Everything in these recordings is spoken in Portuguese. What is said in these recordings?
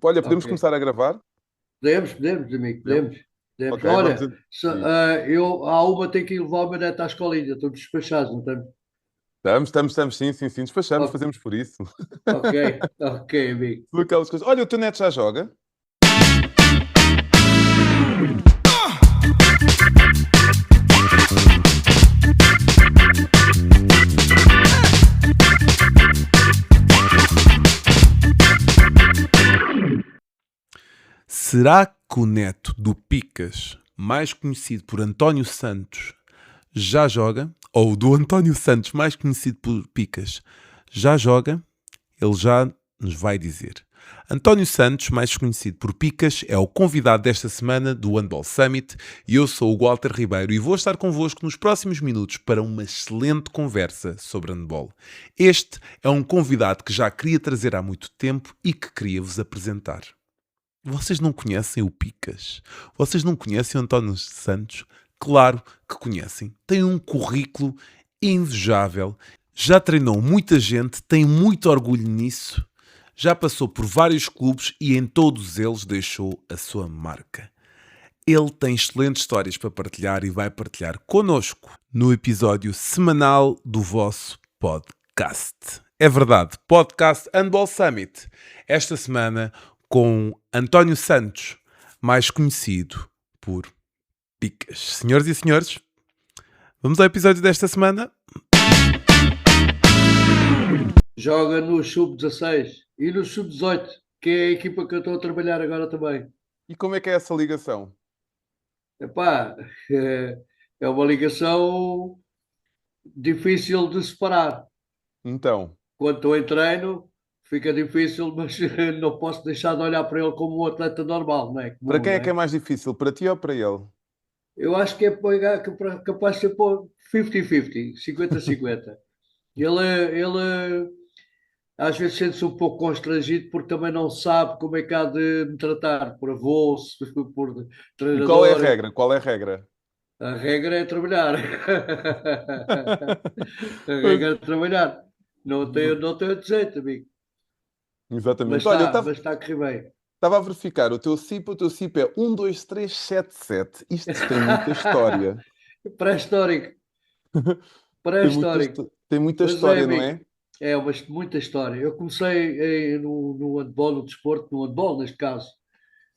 Olha, podemos Ok. começar a gravar? Podemos, amigo, Podemos? podemos. Ok, vamos. Olha, Diz. eu à uma tenho que ir levar o meu neto à escolinha, estou despachados, não estamos? Estamos, sim, despachamos, O- fazemos por isso. Ok, ok, amigo. Tudo aquelas coisas. Olha, o teu neto já joga? Será que o neto do Picas, mais conhecido por António Santos, já joga? Ou do António Santos, mais conhecido por Picas, já joga? Ele já nos vai dizer. António Santos, mais conhecido por Picas, é o convidado desta semana do Handball Summit e eu sou o Walter Ribeiro e vou estar convosco nos próximos minutos para uma excelente conversa sobre handball. Este é um convidado que já queria trazer há muito tempo e que queria vos apresentar. Vocês não conhecem o Picas? Vocês não conhecem o António Santos? Claro que conhecem. Tem um currículo invejável. Já treinou muita gente, tem muito orgulho nisso. Já passou por vários clubes e em todos eles deixou a sua marca. Ele tem excelentes histórias para partilhar e vai partilhar connosco no episódio semanal do vosso podcast. É verdade, podcast Handball Summit. Esta semana com António Santos, mais conhecido por Picas. Senhoras e senhores, vamos ao episódio desta semana. Joga no Sub-16 e no Sub-18, que é a equipa que eu estou a trabalhar agora também. E como é que é essa ligação? Epá, é, é uma ligação difícil de separar. Então, Quando estou em treino, fica difícil, mas não posso deixar de olhar para ele como um atleta normal, não é? para Comum, quem não é que é é? mais difícil? Para ti ou para ele? Eu acho que é capaz de ser pôr 50-50, 50-50. Ele às vezes sente-se um pouco constrangido porque também não sabe como é que há de me tratar, por avô, por E qual é a treinador. regra? Qual é a regra? A regra é trabalhar. A Pois. regra é trabalhar. Não tem outro jeito, amigo. Exatamente. Olha, eu Mas está a correr bem. estava a verificar o teu CIP é 12377. Isto tem muita história. Pré-histórico. Pré-histórico. Tem muita Mas é, história, não amigo. é? Muita história. Eu comecei no handball, no desporto, no handball, neste caso,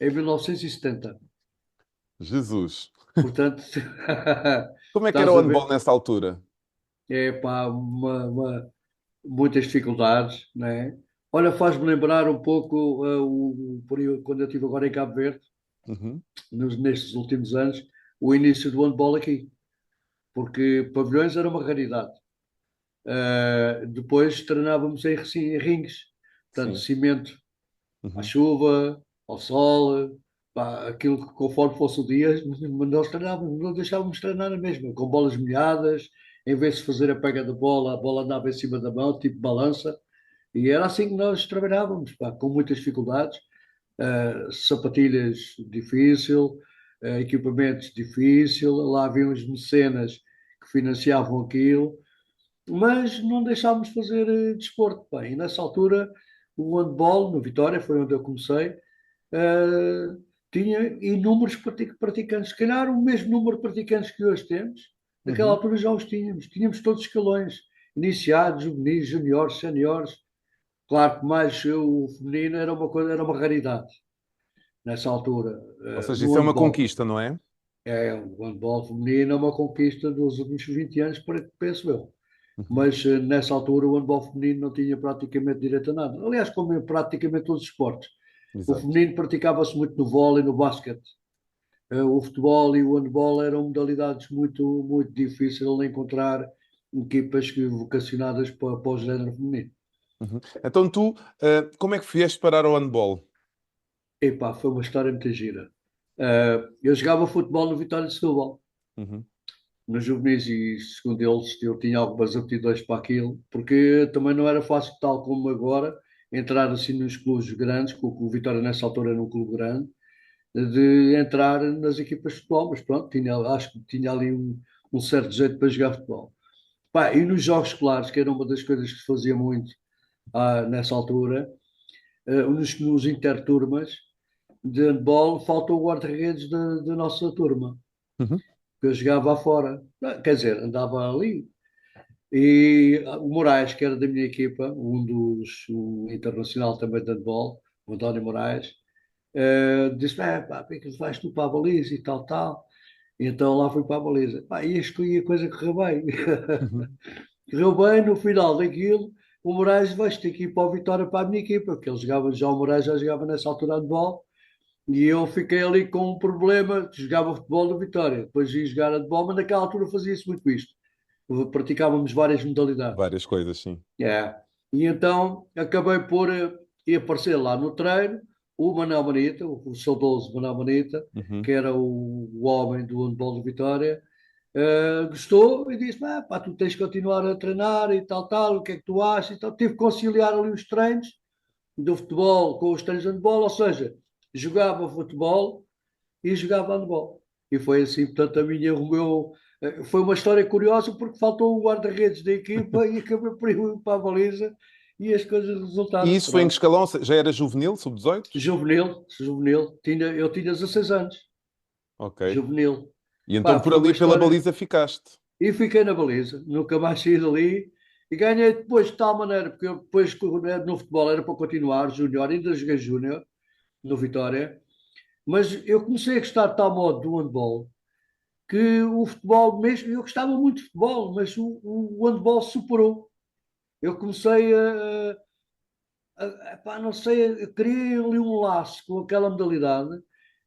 em 1970. Jesus. Portanto, Como é que era estás o a handball ver? nessa altura? É pá, muitas dificuldades, né? Olha, faz-me lembrar um pouco o período quando eu estive agora em Cabo Verde, Uhum, nestes últimos anos, o início do handball aqui, porque pavilhões era uma raridade. Depois treinávamos em ringues, portanto, sim. cimento à Uhum. chuva, ao sol, pá, aquilo que conforme fosse o dia, nós treinávamos, não deixávamos de treinar na mesma, com bolas molhadas, em vez de fazer a pega da bola, a bola andava em cima da mão, tipo balança, e era assim que nós trabalhávamos, pá, com muitas dificuldades, sapatilhas difícil, equipamentos difícil, lá havia uns mecenas que financiavam aquilo, mas não deixámos de fazer desporto. Bem, e nessa altura, o handball, no Vitória, foi onde eu comecei, eh, tinha inúmeros praticantes. Se calhar o mesmo número de praticantes que hoje temos, naquela Uhum. altura já os tínhamos. Tínhamos todos os escalões, iniciados, juvenis, juniores, séniores. Claro que mais o feminino era uma coisa, era uma raridade nessa altura, Ou seja, no isso é uma handball. conquista, não é? O handball feminino é uma conquista dos últimos 20 anos, penso eu. Uhum. Mas nessa altura o handball feminino não tinha praticamente direito a nada. Aliás, como em praticamente todos os esportes. O Exato. feminino praticava-se muito no vôlei e no basquete. O futebol e o handball eram modalidades muito difíceis de encontrar equipas vocacionadas para o género feminino. Uhum. Então tu, como é que vieste parar ao handball? Epá, foi uma história muito gira. Eu jogava futebol no Vitória de Setúbal, Uhum. nos juvenis, e segundo eles, eu tinha algumas aptidões para aquilo, porque também não era fácil, tal como agora, entrar assim nos clubes grandes, porque o Vitória nessa altura era um clube grande, de entrar nas equipas de futebol, mas pronto, acho que tinha ali um certo jeito para jogar futebol. Pá, e nos jogos escolares, que era uma das coisas que se fazia muito nessa altura, nos interturmas de handball, faltou o guarda-redes da nossa turma, Uhum. que eu jogava fora. Quer dizer, andava ali. E o Moraes, que era da minha equipa, um internacional também de handball, o António Moraes, disse: pá, por que vais tu para a baliza e tal, tal. E então lá fui para a baliza. Pá, e escolhi a coisa que correu bem. Uhum. Correu bem, no final daquilo, o Moraes vai ter que ir para o Vitória para a minha equipa, porque ele jogava, já o Moraes já jogava nessa altura de handball, e eu fiquei ali com um problema, jogava futebol do Vitória, depois ia jogar handball, mas naquela altura fazia-se muito isto. Praticávamos várias modalidades. Várias coisas, sim. É. E então acabei por ir aparecer lá no treino o Manuel Manita, o saudoso Manuel Manita, Uhum. que era o homem do handball do Vitória, gostou e disse: pá, tu tens que continuar a treinar e tal, tal, o que é que tu achas? Então tive que conciliar ali os treinos do futebol com os treinos de handball, ou seja, jogava futebol e jogava handball. E foi assim, portanto, foi uma história curiosa porque faltou o guarda-redes da equipa e acabei por ir para a baliza e as coisas E resultaram. isso foi em que Pronto. escalão? Já era juvenil, sub-18? Juvenil, eu tinha 16 anos, Ok. juvenil. E então Pá, por foi uma ali pela história. baliza ficaste. E fiquei na baliza, nunca mais saí dali. E ganhei depois de tal maneira, porque eu depois no futebol era para continuar, júnior, ainda joguei júnior no Vitória, mas eu comecei a gostar de tal modo do handball que o futebol mesmo, eu gostava muito de futebol, mas o handball superou. Eu comecei pá, não sei, eu criei ali um laço com aquela modalidade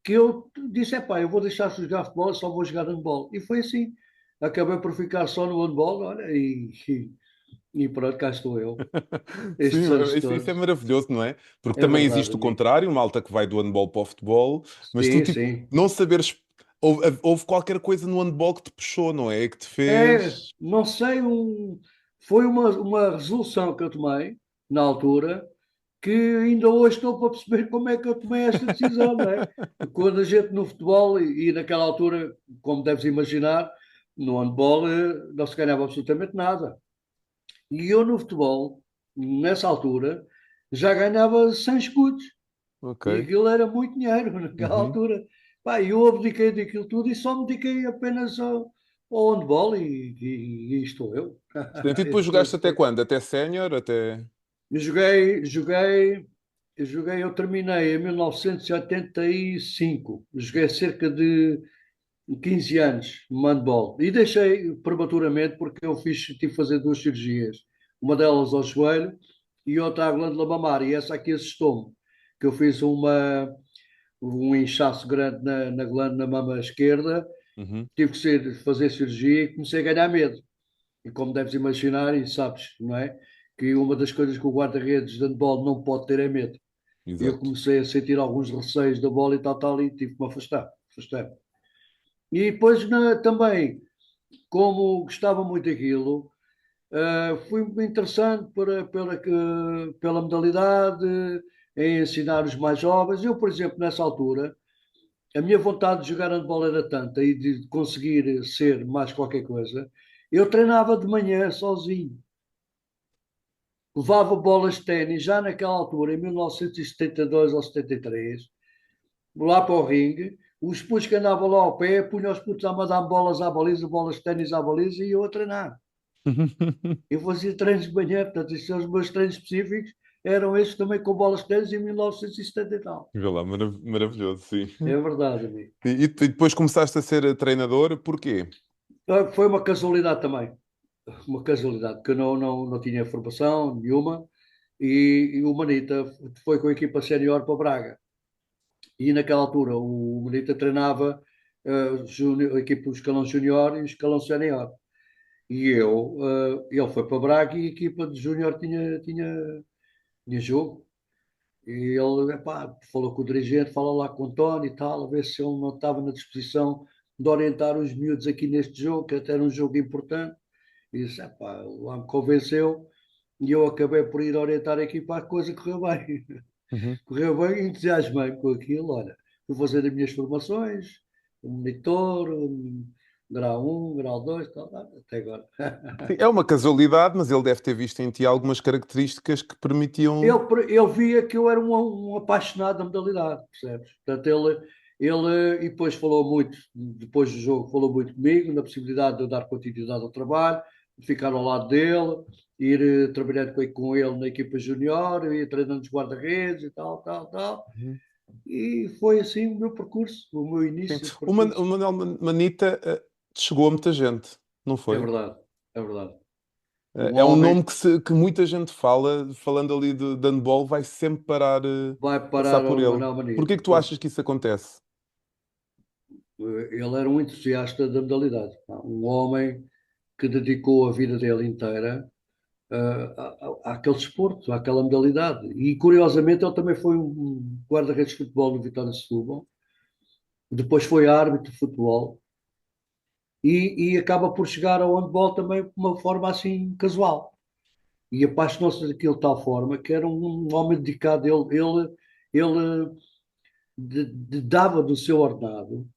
que eu disse: pá, eu vou deixar de jogar futebol, eu só vou jogar handball. E foi assim. Acabei por ficar só no handball, olha, e pronto, cá estou eu, Sim, estes anos isso é todos. maravilhoso, não é? Porque É também verdade, existe o amigo. contrário, malta que vai do handball para o futebol, mas tu, Sim, tipo, sim. não saberes. Houve qualquer coisa no handball que te puxou, não é? Que te É, fez. não sei, foi uma resolução que eu tomei na altura que ainda hoje estou para perceber como é que eu tomei esta decisão, não é? Quando a gente no futebol, e naquela altura, como deves imaginar, no handball não se ganhava absolutamente nada. E eu no futebol, nessa altura, já ganhava 100 escudos. E Ok. aquilo era muito dinheiro naquela Uhum. altura. Pá, eu abdiquei daquilo tudo e só me dediquei apenas ao handball e estou eu. E depois Estes jogaste anos até todos. quando? Até sénior? Até. Eu eu terminei em 1985. Joguei cerca de 15 anos no handball e deixei prematuramente porque tive que fazer duas cirurgias. Uma delas ao joelho e outra à glândula mamária. E essa aqui assustou-me, que eu fiz um inchaço grande na glândula mama esquerda, Uhum. tive que fazer cirurgia e comecei a ganhar medo. E como deves imaginar, e sabes, não é? Que uma das coisas que o guarda-redes de handball não pode ter é medo. Eu Exato. comecei a sentir alguns receios da bola e tal, tal, e tive que me afastar. Afastar. E depois também, como gostava muito daquilo, foi interessante pela modalidade, em ensinar os mais jovens. Eu, por exemplo, nessa altura, a minha vontade de jogar handball era tanta e de conseguir ser mais qualquer coisa. Eu treinava de manhã sozinho, levava bolas de ténis já naquela altura, em 1972 ou 73, lá para o ringue. Os putos que andavam lá ao pé, punham os putos a mandar bolas à baliza, bolas de ténis à baliza e eu a treinar. Eu fazia treinos de manhã, portanto, estes são os meus treinos específicos, eram estes também com bolas de ténis em 1970 e tal. Vê lá, maravilhoso, sim. É verdade, amigo. E depois começaste a ser treinador, porquê? Foi uma casualidade também. Uma casualidade, que eu não tinha formação nenhuma, e o Manita foi com a equipa sénior para Braga. E naquela altura o Manita treinava a equipa do escalão júnior e o escalão sénior. E ele foi para Braga e a equipa de júnior tinha jogo. E ele, epá, falou com o dirigente, falou lá com o António e tal, a ver se ele não estava na disposição de orientar os miúdos aqui neste jogo, que até era um jogo importante. E disse: epá, lá me convenceu e eu acabei por ir orientar a equipa, a coisa correu bem. Uhum. Correu bem, entusiasmei com aquilo. Olha, fui fazer as minhas formações, um monitor, grau um, grau 2, tal, até agora. Sim, é uma casualidade, mas ele deve ter visto em ti algumas características que permitiam. Ele via que eu era um apaixonado da modalidade, percebes? Portanto, e depois falou muito, depois do jogo, falou muito comigo, na possibilidade de eu dar continuidade ao trabalho, de ficar ao lado dele, ir trabalhando com ele na equipa júnior, ir treinando os guarda-redes e tal, tal, tal. Uhum. E foi assim o meu percurso, o meu Sim. início de O percurso. Manuel Manita chegou a muita gente, não É foi? verdade, é verdade. Um É um homem nome que muita gente fala, falando ali de handball, vai sempre parar, vai passar parar por ao ele. Manuel Porquê Manito. que tu achas que isso acontece? Ele era um entusiasta da modalidade, pá. Um homem que dedicou a vida dele inteira àquele desporto, àquela modalidade. E curiosamente ele também foi um guarda-redes de futebol no Vitória de Setúbal, depois foi árbitro de futebol e acaba por chegar ao handball também de uma forma assim casual. E apaixonou-se daquilo de tal forma que era um homem dedicado. Ele dava do seu ordenado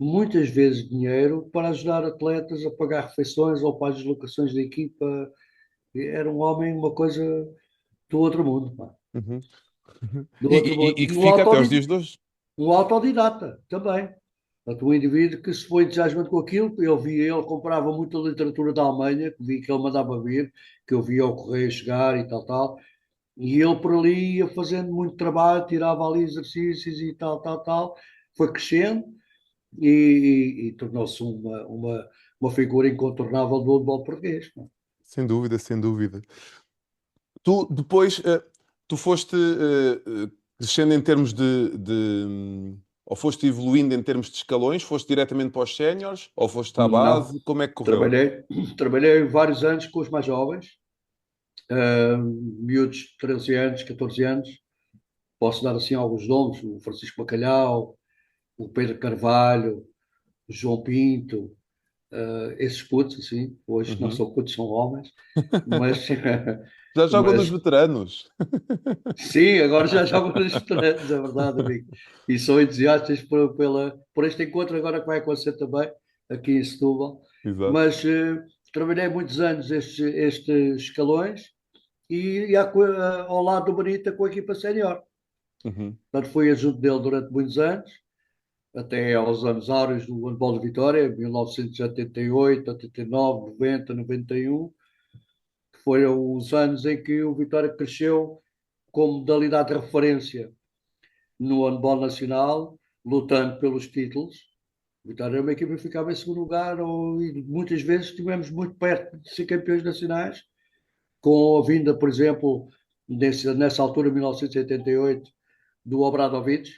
muitas vezes dinheiro para ajudar atletas a pagar refeições ou para as deslocações da equipa. Era um homem, uma coisa do outro mundo, pá. Uhum. Do E, outro mundo. e que fica até aos dias de hoje. Um autodidata também. Portanto, um indivíduo que se foi entusiasmado com aquilo, eu via, ele comprava muita literatura da Alemanha, que vi que ele mandava vir, que eu via ao correio chegar e tal, tal. E ele por ali ia fazendo muito trabalho, tirava ali exercícios e tal, tal, tal. Foi crescendo e tornou-se uma figura incontornável do handball português. Não é? Sem dúvida, sem dúvida. Tu depois, tu foste crescendo em termos ou foste evoluindo em termos de escalões? Foste diretamente para os séniores? Ou foste à Não. base? Como é que correu? Trabalhei, trabalhei vários anos com os mais jovens, miúdos de 13 anos, 14 anos. Posso dar assim alguns nomes: o Francisco Bacalhau, o Pedro Carvalho, o João Pinto, esses putos, assim, hoje não Uhum. são putos, são homens, mas, Já jogam nos mas veteranos. sim, agora já jogam nos veteranos, é verdade, amigo. E são entusiastas por este encontro agora que vai acontecer também aqui em Setúbal. Exato. Mas trabalhei muitos anos estes escalões ao lado do Benita com a equipa sénior. Uhum. Portanto, fui adjunto dele durante muitos anos, até aos anos áureos do handball de Vitória, 1988, 89, 90, 91, que foram os anos em que o Vitória cresceu como modalidade de referência no handball nacional, lutando pelos títulos. O Vitória era uma equipa que ficava em segundo lugar e muitas vezes estivemos muito perto de ser campeões nacionais, com a vinda, por exemplo, nessa altura, 1988, do Obradovic,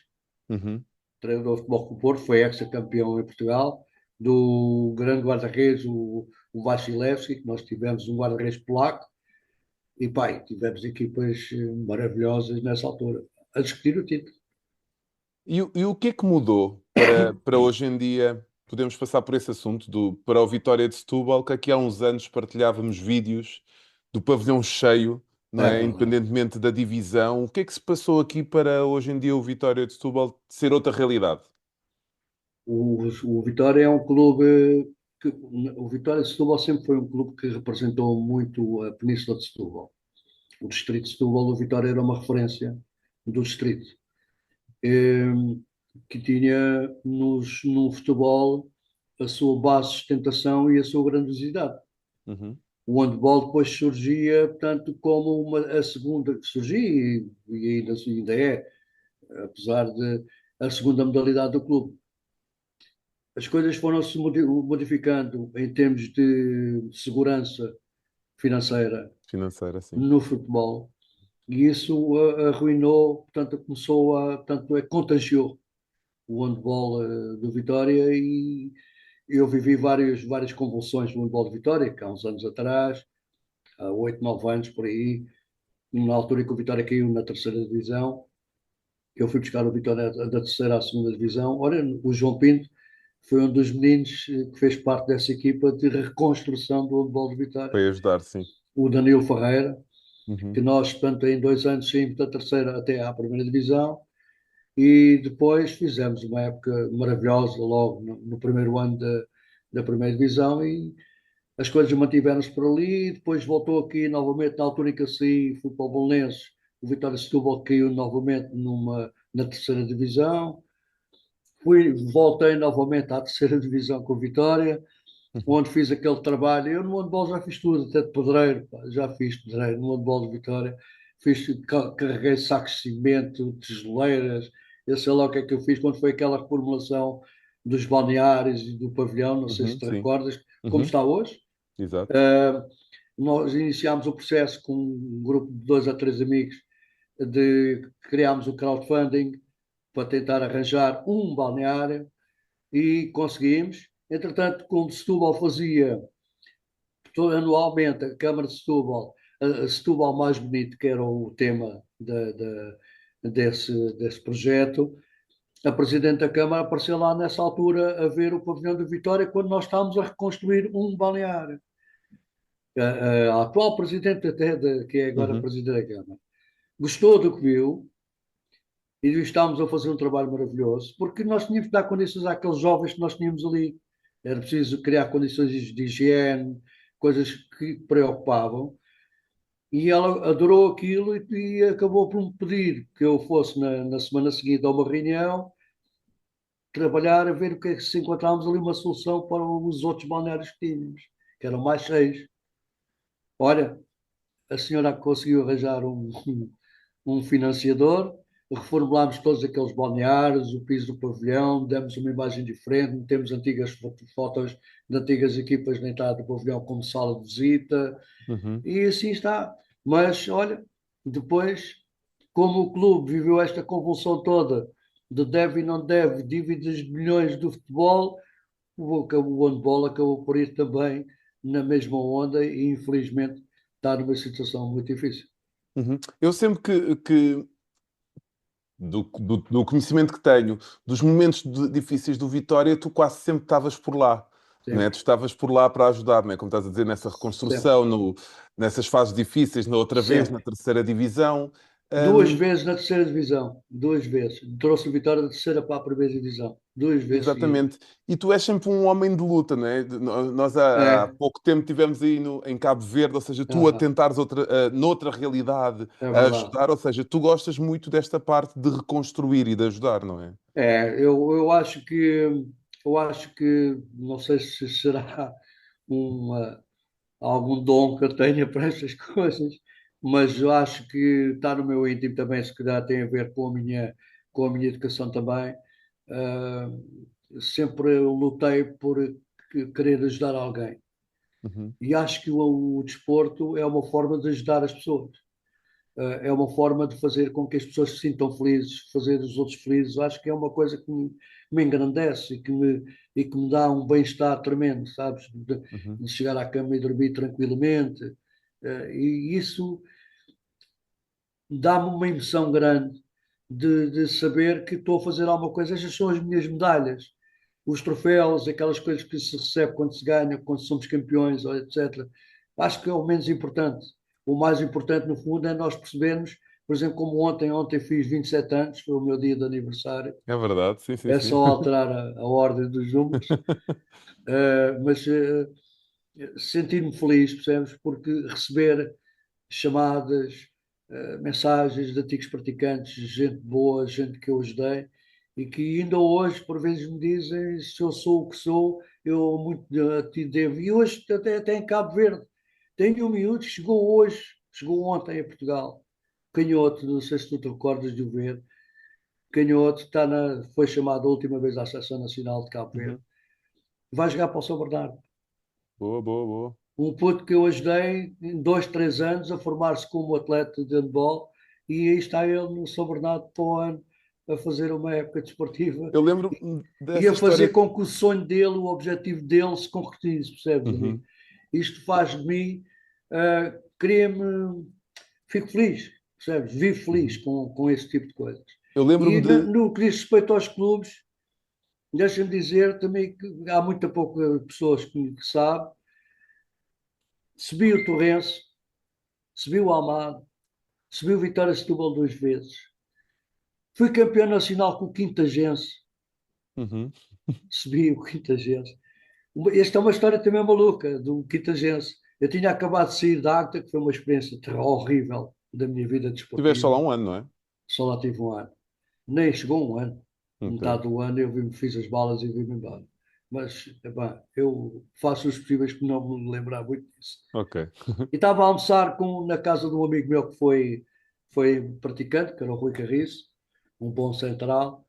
Uhum. treinador de futebol do Porto, foi ex-campeão em Portugal, do grande guarda-redes, o Vasilevski, que nós tivemos um guarda-redes polaco, e pai, tivemos equipas maravilhosas nessa altura, a discutir o título. E o que é que mudou para hoje em dia? Podemos passar por esse assunto para o Vitória de Setúbal, que aqui há uns anos partilhávamos vídeos do pavilhão cheio, não É é? verdade. Independentemente da divisão. O que é que se passou aqui para hoje em dia o Vitória de Setúbal ser outra realidade? O Vitória é um clube o Vitória de Setúbal sempre foi um clube que representou muito a Península de Setúbal. O distrito de Setúbal, o Vitória era uma referência do distrito, eh, que tinha no futebol a sua base de sustentação e a sua grandiosidade. Uhum. O handball depois surgia, portanto, como a segunda, surgia e ainda é, apesar de a segunda modalidade do clube. As coisas foram-se modificando em termos de segurança financeira Financeira, sim. no futebol e isso arruinou, portanto, portanto, contagiou o handball do Vitória e eu vivi várias convulsões no handball de Vitória, que há uns anos atrás, há 8, 9 anos por aí, na altura em que o Vitória caiu na terceira divisão, eu fui buscar o Vitória da terceira à segunda divisão. Ora, o João Pinto foi um dos meninos que fez parte dessa equipa de reconstrução do handball de Vitória. Foi ajudar, sim. O Danilo Ferreira, que Uhum. nós, portanto, em 2 anos saímos da terceira até à primeira divisão. E depois fizemos uma época maravilhosa logo no primeiro ano da primeira divisão e as coisas mantiveram-se por ali. Depois voltou aqui novamente, na altura em que eu saí, fui para o Belenenses. O Vitória de Setúbal caiu novamente na terceira divisão. Voltei novamente à terceira divisão com o Vitória, Uhum. onde fiz aquele trabalho. Eu no handball já fiz tudo, até de pedreiro, pá, já fiz pedreiro no handball de Vitória. Carreguei sacos de cimento, tigeleiras, eu sei lá o que é que eu fiz quando foi aquela reformulação dos balneários e do pavilhão, não sei se Uhum, te sim. recordas, como Uhum, está hoje. exato. Uh, Nós iniciámos o processo com um grupo de 2 a 3 amigos de criámos o crowdfunding para tentar arranjar um balneário e conseguimos. Entretanto, como Setúbal fazia anualmente a Câmara de Setúbal, a Setúbal mais bonito, que era o tema desse projeto, a Presidente da Câmara apareceu lá nessa altura a ver o pavilhão de Vitória quando nós estávamos a reconstruir um balneário. A atual Presidente até, que é agora Uhum, Presidente da Câmara, gostou do que viu e estávamos a fazer um trabalho maravilhoso, porque nós tínhamos que dar condições àqueles jovens que nós tínhamos ali. Era preciso criar condições de higiene, coisas que preocupavam. E ela adorou aquilo e acabou por me pedir que eu fosse na semana seguinte a uma reunião, trabalhar, a ver o que é que se encontrávamos ali uma solução para os outros balneários que tínhamos, que eram mais 6. Olha, a senhora conseguiu arranjar um financiador, reformulámos todos aqueles balneários, o piso do pavilhão, demos uma imagem diferente, temos antigas fotos de antigas equipas na entrada do pavilhão como sala de visita, uhum. e assim está. Mas, olha, depois, como o clube viveu esta convulsão toda de deve e não deve, dívidas de milhões do futebol, o handball acabou por ir também na mesma onda e, infelizmente, está numa situação muito difícil. Uhum. Eu sempre do conhecimento que tenho, dos momentos difíceis do Vitória, tu quase sempre estavas por lá, né? Sempre, Tu estavas por lá para ajudar, né? Como estás a dizer, nessa sempre, reconstrução, nessas fases difíceis, na outra vez, na sempre. terceira divisão. Duas Hum, vezes na terceira divisão, 2 vezes. Trouxe o Vitória da terceira para a primeira divisão, 2 vezes seguidas. exatamente. E tu és sempre um homem de luta, né? Nós há É, pouco tempo tivemos aí em Cabo Verde, ou seja, tu a aham, tentares noutra realidade, é a verdade. ajudar, ou seja, tu gostas muito desta parte de reconstruir e de ajudar, não é? Eu acho que, não sei se será uma, algum dom que eu tenha para estas coisas, mas eu acho que está no meu íntimo também, se calhar tem a ver com a minha educação também. Ah, Sempre lutei por querer ajudar alguém. Uhum, E acho que o desporto é uma forma de ajudar as pessoas. É uma forma de fazer com que as pessoas se sintam felizes, fazer os outros felizes. Acho que é uma coisa que me engrandece e que me dá um bem-estar tremendo, sabes? De, uhum, de chegar à cama e dormir tranquilamente. E isso dá-me uma emoção grande de saber que estou a fazer alguma coisa. Estas são as minhas medalhas, os troféus, aquelas coisas que se recebe quando se ganha, quando somos campeões, ou etc. Acho que é o menos importante. O mais importante, no fundo, é nós percebermos, por exemplo, como ontem fiz 27 anos, foi o meu dia de aniversário, é verdade, sim, sim, é sim. só alterar a ordem dos números, mas sentir-me feliz, percebes? Porque receber chamadas, mensagens de antigos praticantes, gente boa, gente que eu ajudei e que ainda hoje, por vezes, me dizem se eu sou o que sou, eu muito a ti devo. E hoje, até em Cabo Verde, tenho um miúdo que chegou ontem a Portugal. Canhoto, não sei se tu te recordas de o ver. Canhoto foi chamado a última vez à Seleção Nacional de Cabo Verde. Uhum. Vai jogar para o São Bernardo. Boa, boa, boa. Um puto que eu ajudei em 2, 3 anos a formar-se como atleta de handball e aí está ele no São Bernardo para o ano a fazer uma época desportiva Eu lembro e dessa a fazer história. com que o sonho dele, o objetivo dele se concretize, percebes, amigo? Uhum. Isto faz de mim, cria-me, fico feliz, percebes? Vivo feliz Uhum. com esse tipo de coisas. Eu E lembro-me de. no que diz respeito aos clubes, deixa-me dizer também que há muito poucas pessoas que sabem, subi o Torrense, subi o Almada, subiu Vitória de Setúbal 2 vezes. Fui campeão nacional com o Quintagense, Uhum. subi o Quintagense. Esta é uma história também maluca, do Quintagense. Eu tinha acabado de sair da ACTA, que foi uma experiência horrível da minha vida Tiveste só lá desportiva. um ano, não é? Só lá tive um ano. Nem chegou um ano. Ok. Metade do ano eu fiz as balas e vim-me embora. Mas, epá, eu faço os possíveis para não me lembrar muito disso. Ok. E estava a almoçar na casa de um amigo meu que foi praticante, que era o Rui Carriço, um bom central.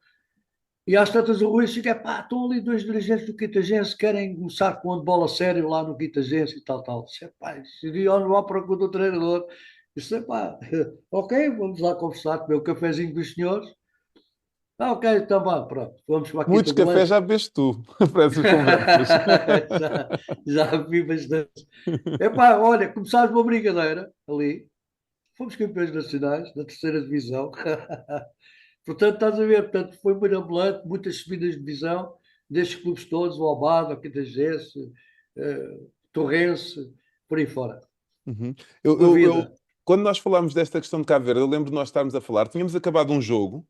E às tantas o Rui chega, pá, estão ali dois dirigentes do Quintagense que querem começar com handball a sério lá no Quintagense e tal, tal. Disse, pá, cheguei lá para o do treinador. Disse, pá, ok, vamos lá conversar, comer o cafezinho dos senhores. Ah, ok, então vá, pronto, vamos para aqui Muitos todo o cafés lanche. já bebeste tu para essas conversas. já, já vi bastante. Epá, olha, começámos uma brincadeira ali. Fomos campeões nacionais da terceira divisão. Portanto, estás a ver, portanto, foi muito ambulante, muitas subidas de divisão, destes clubes todos, o Almada, o Quintagense, Torrense, por aí fora. Uhum. Uma vida. Quando nós falámos desta questão de Cabo Verde, eu lembro de nós estarmos a falar, tínhamos acabado um jogo,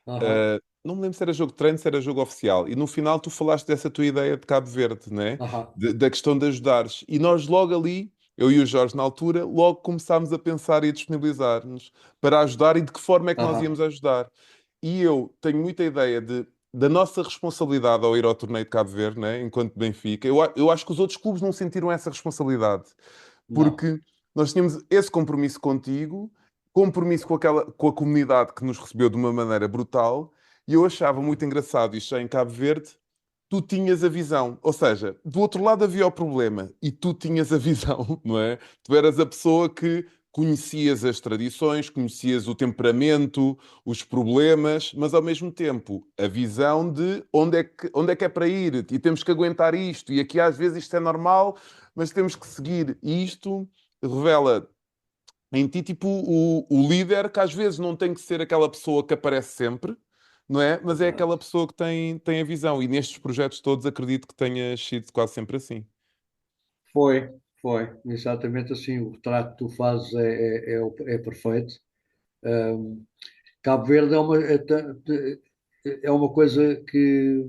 Aham, não me lembro se era jogo de treino, se era jogo oficial, e no final tu falaste dessa tua ideia de Cabo Verde, né? aham, Da questão de ajudares. E nós logo ali, eu e o Jorge na altura, logo começámos a pensar e a disponibilizar-nos para ajudar e de que forma é que nós aham. íamos ajudar. E eu tenho muita ideia da nossa responsabilidade ao ir ao torneio de Cabo Verde, né? Enquanto Benfica. Eu acho que os outros clubes não sentiram essa responsabilidade Não, porque nós tínhamos esse compromisso contigo, compromisso com a comunidade que nos recebeu de uma maneira brutal, e eu achava muito engraçado isto já em Cabo Verde, tu tinhas a visão, ou seja, do outro lado havia o problema e tu tinhas a visão, não é? Tu eras a pessoa que conhecias as tradições, conhecias o temperamento, os problemas, mas ao mesmo tempo a visão de onde é que é para ir e temos que aguentar isto, e aqui às vezes isto é normal, mas temos que seguir. E isto revela em ti, tipo, o líder que às vezes não tem que ser aquela pessoa que aparece sempre, não é? Mas é aquela exato. pessoa que tem a visão. E nestes projetos todos acredito que tenha sido quase sempre assim. Foi, foi, exatamente assim. O retrato que tu fazes é perfeito. Cabo Verde é uma coisa que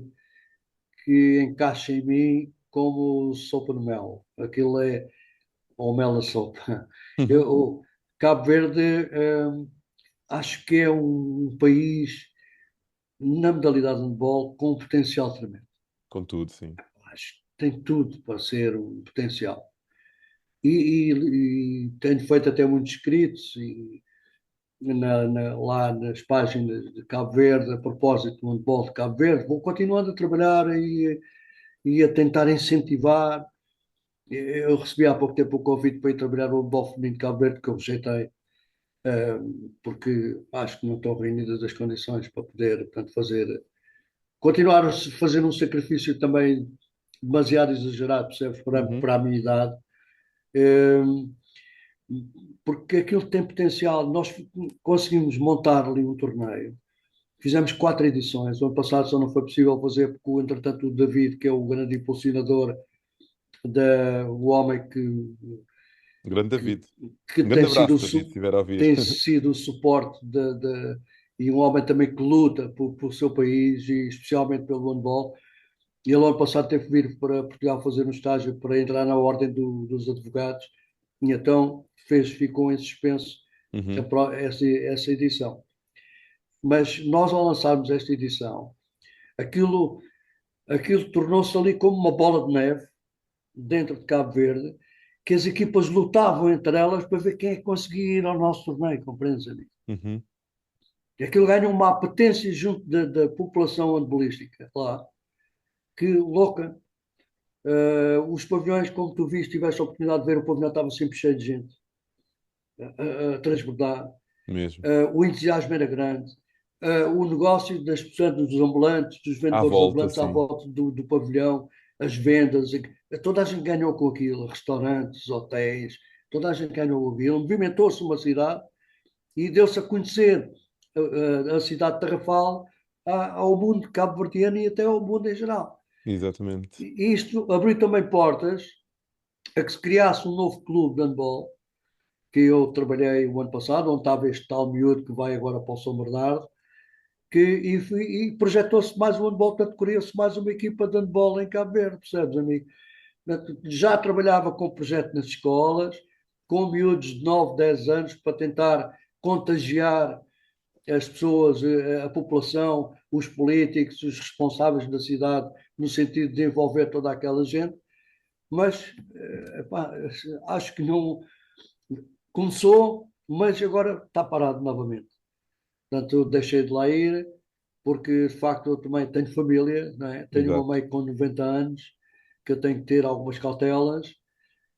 encaixa em mim como sopa de mel. Aquilo é, ou mel na sopa. Uhum. Eu, Cabo Verde, acho que é um país, na modalidade de handball, com um potencial tremendo. Contudo, sim. Acho que tem tudo para ser um potencial. E tenho feito até muitos escritos lá nas páginas de Cabo Verde, a propósito do handball de Cabo Verde. Vou continuando a trabalhar e a tentar incentivar. Eu recebi há pouco tempo o convite para ir trabalhar no handball feminino de Cabo Verde, que eu rejeitei, porque acho que não estão reunidas as condições para poder, portanto, continuar a fazer um sacrifício também demasiado exagerado, percebes, Uhum. para a minha idade. Eh, Porque aquilo tem potencial. Nós conseguimos montar ali um torneio. Fizemos 4 edições. O ano passado só não foi possível fazer porque, entretanto, o David, que é o grande impulsionador, o homem Grande que, David. que Um grande tem sido abraço, David, se estiver a ouvir. tem sido o suporte e um homem também que luta por seu país e especialmente pelo handball. E ele, ano passado, teve que vir para Portugal fazer um estágio para entrar na ordem dos advogados. E então ficou em suspenso Uhum. essa edição. Mas nós, ao lançarmos esta edição, aquilo, aquilo tornou-se ali como uma bola de neve dentro de Cabo Verde, que as equipas lutavam entre elas para ver quem é que conseguia ir ao nosso torneio, compreendes, amigo? Uhum. E aquilo ganha uma apetência junto da população handbolística lá, que louca. Os pavilhões, como tu viste, tiveste a oportunidade de ver, o pavilhão estava sempre cheio de gente a transbordar. Mesmo. O entusiasmo era grande. O negócio das pessoas, dos ambulantes, dos À vendedores volta, ambulantes à sim. volta do pavilhão, as vendas, toda a gente ganhou com aquilo, restaurantes, hotéis, toda a gente ganhou aquilo. Movimentou-se uma cidade e deu-se a conhecer a cidade de Tarrafal ao mundo cabo-verdiano e até ao mundo em geral. Exatamente. E isto abriu também portas a que se criasse um novo clube de handball, que eu trabalhei o ano passado, onde estava este tal miúdo que vai agora para o São Bernardo, e projetou-se mais um handball, portanto, criou-se mais uma equipa de handball em Cabo Verde, percebes, amigo? Portanto, já trabalhava com projeto nas escolas, com miúdos de 9 10 anos, para tentar contagiar as pessoas, a população, os políticos, os responsáveis da cidade, no sentido de envolver toda aquela gente, mas epá, acho que não começou, mas agora está parado novamente. Portanto, eu deixei de lá ir, porque de facto eu também tenho família, não é? Tenho uma Exato. mãe com 90 anos, que eu tenho que ter algumas cautelas,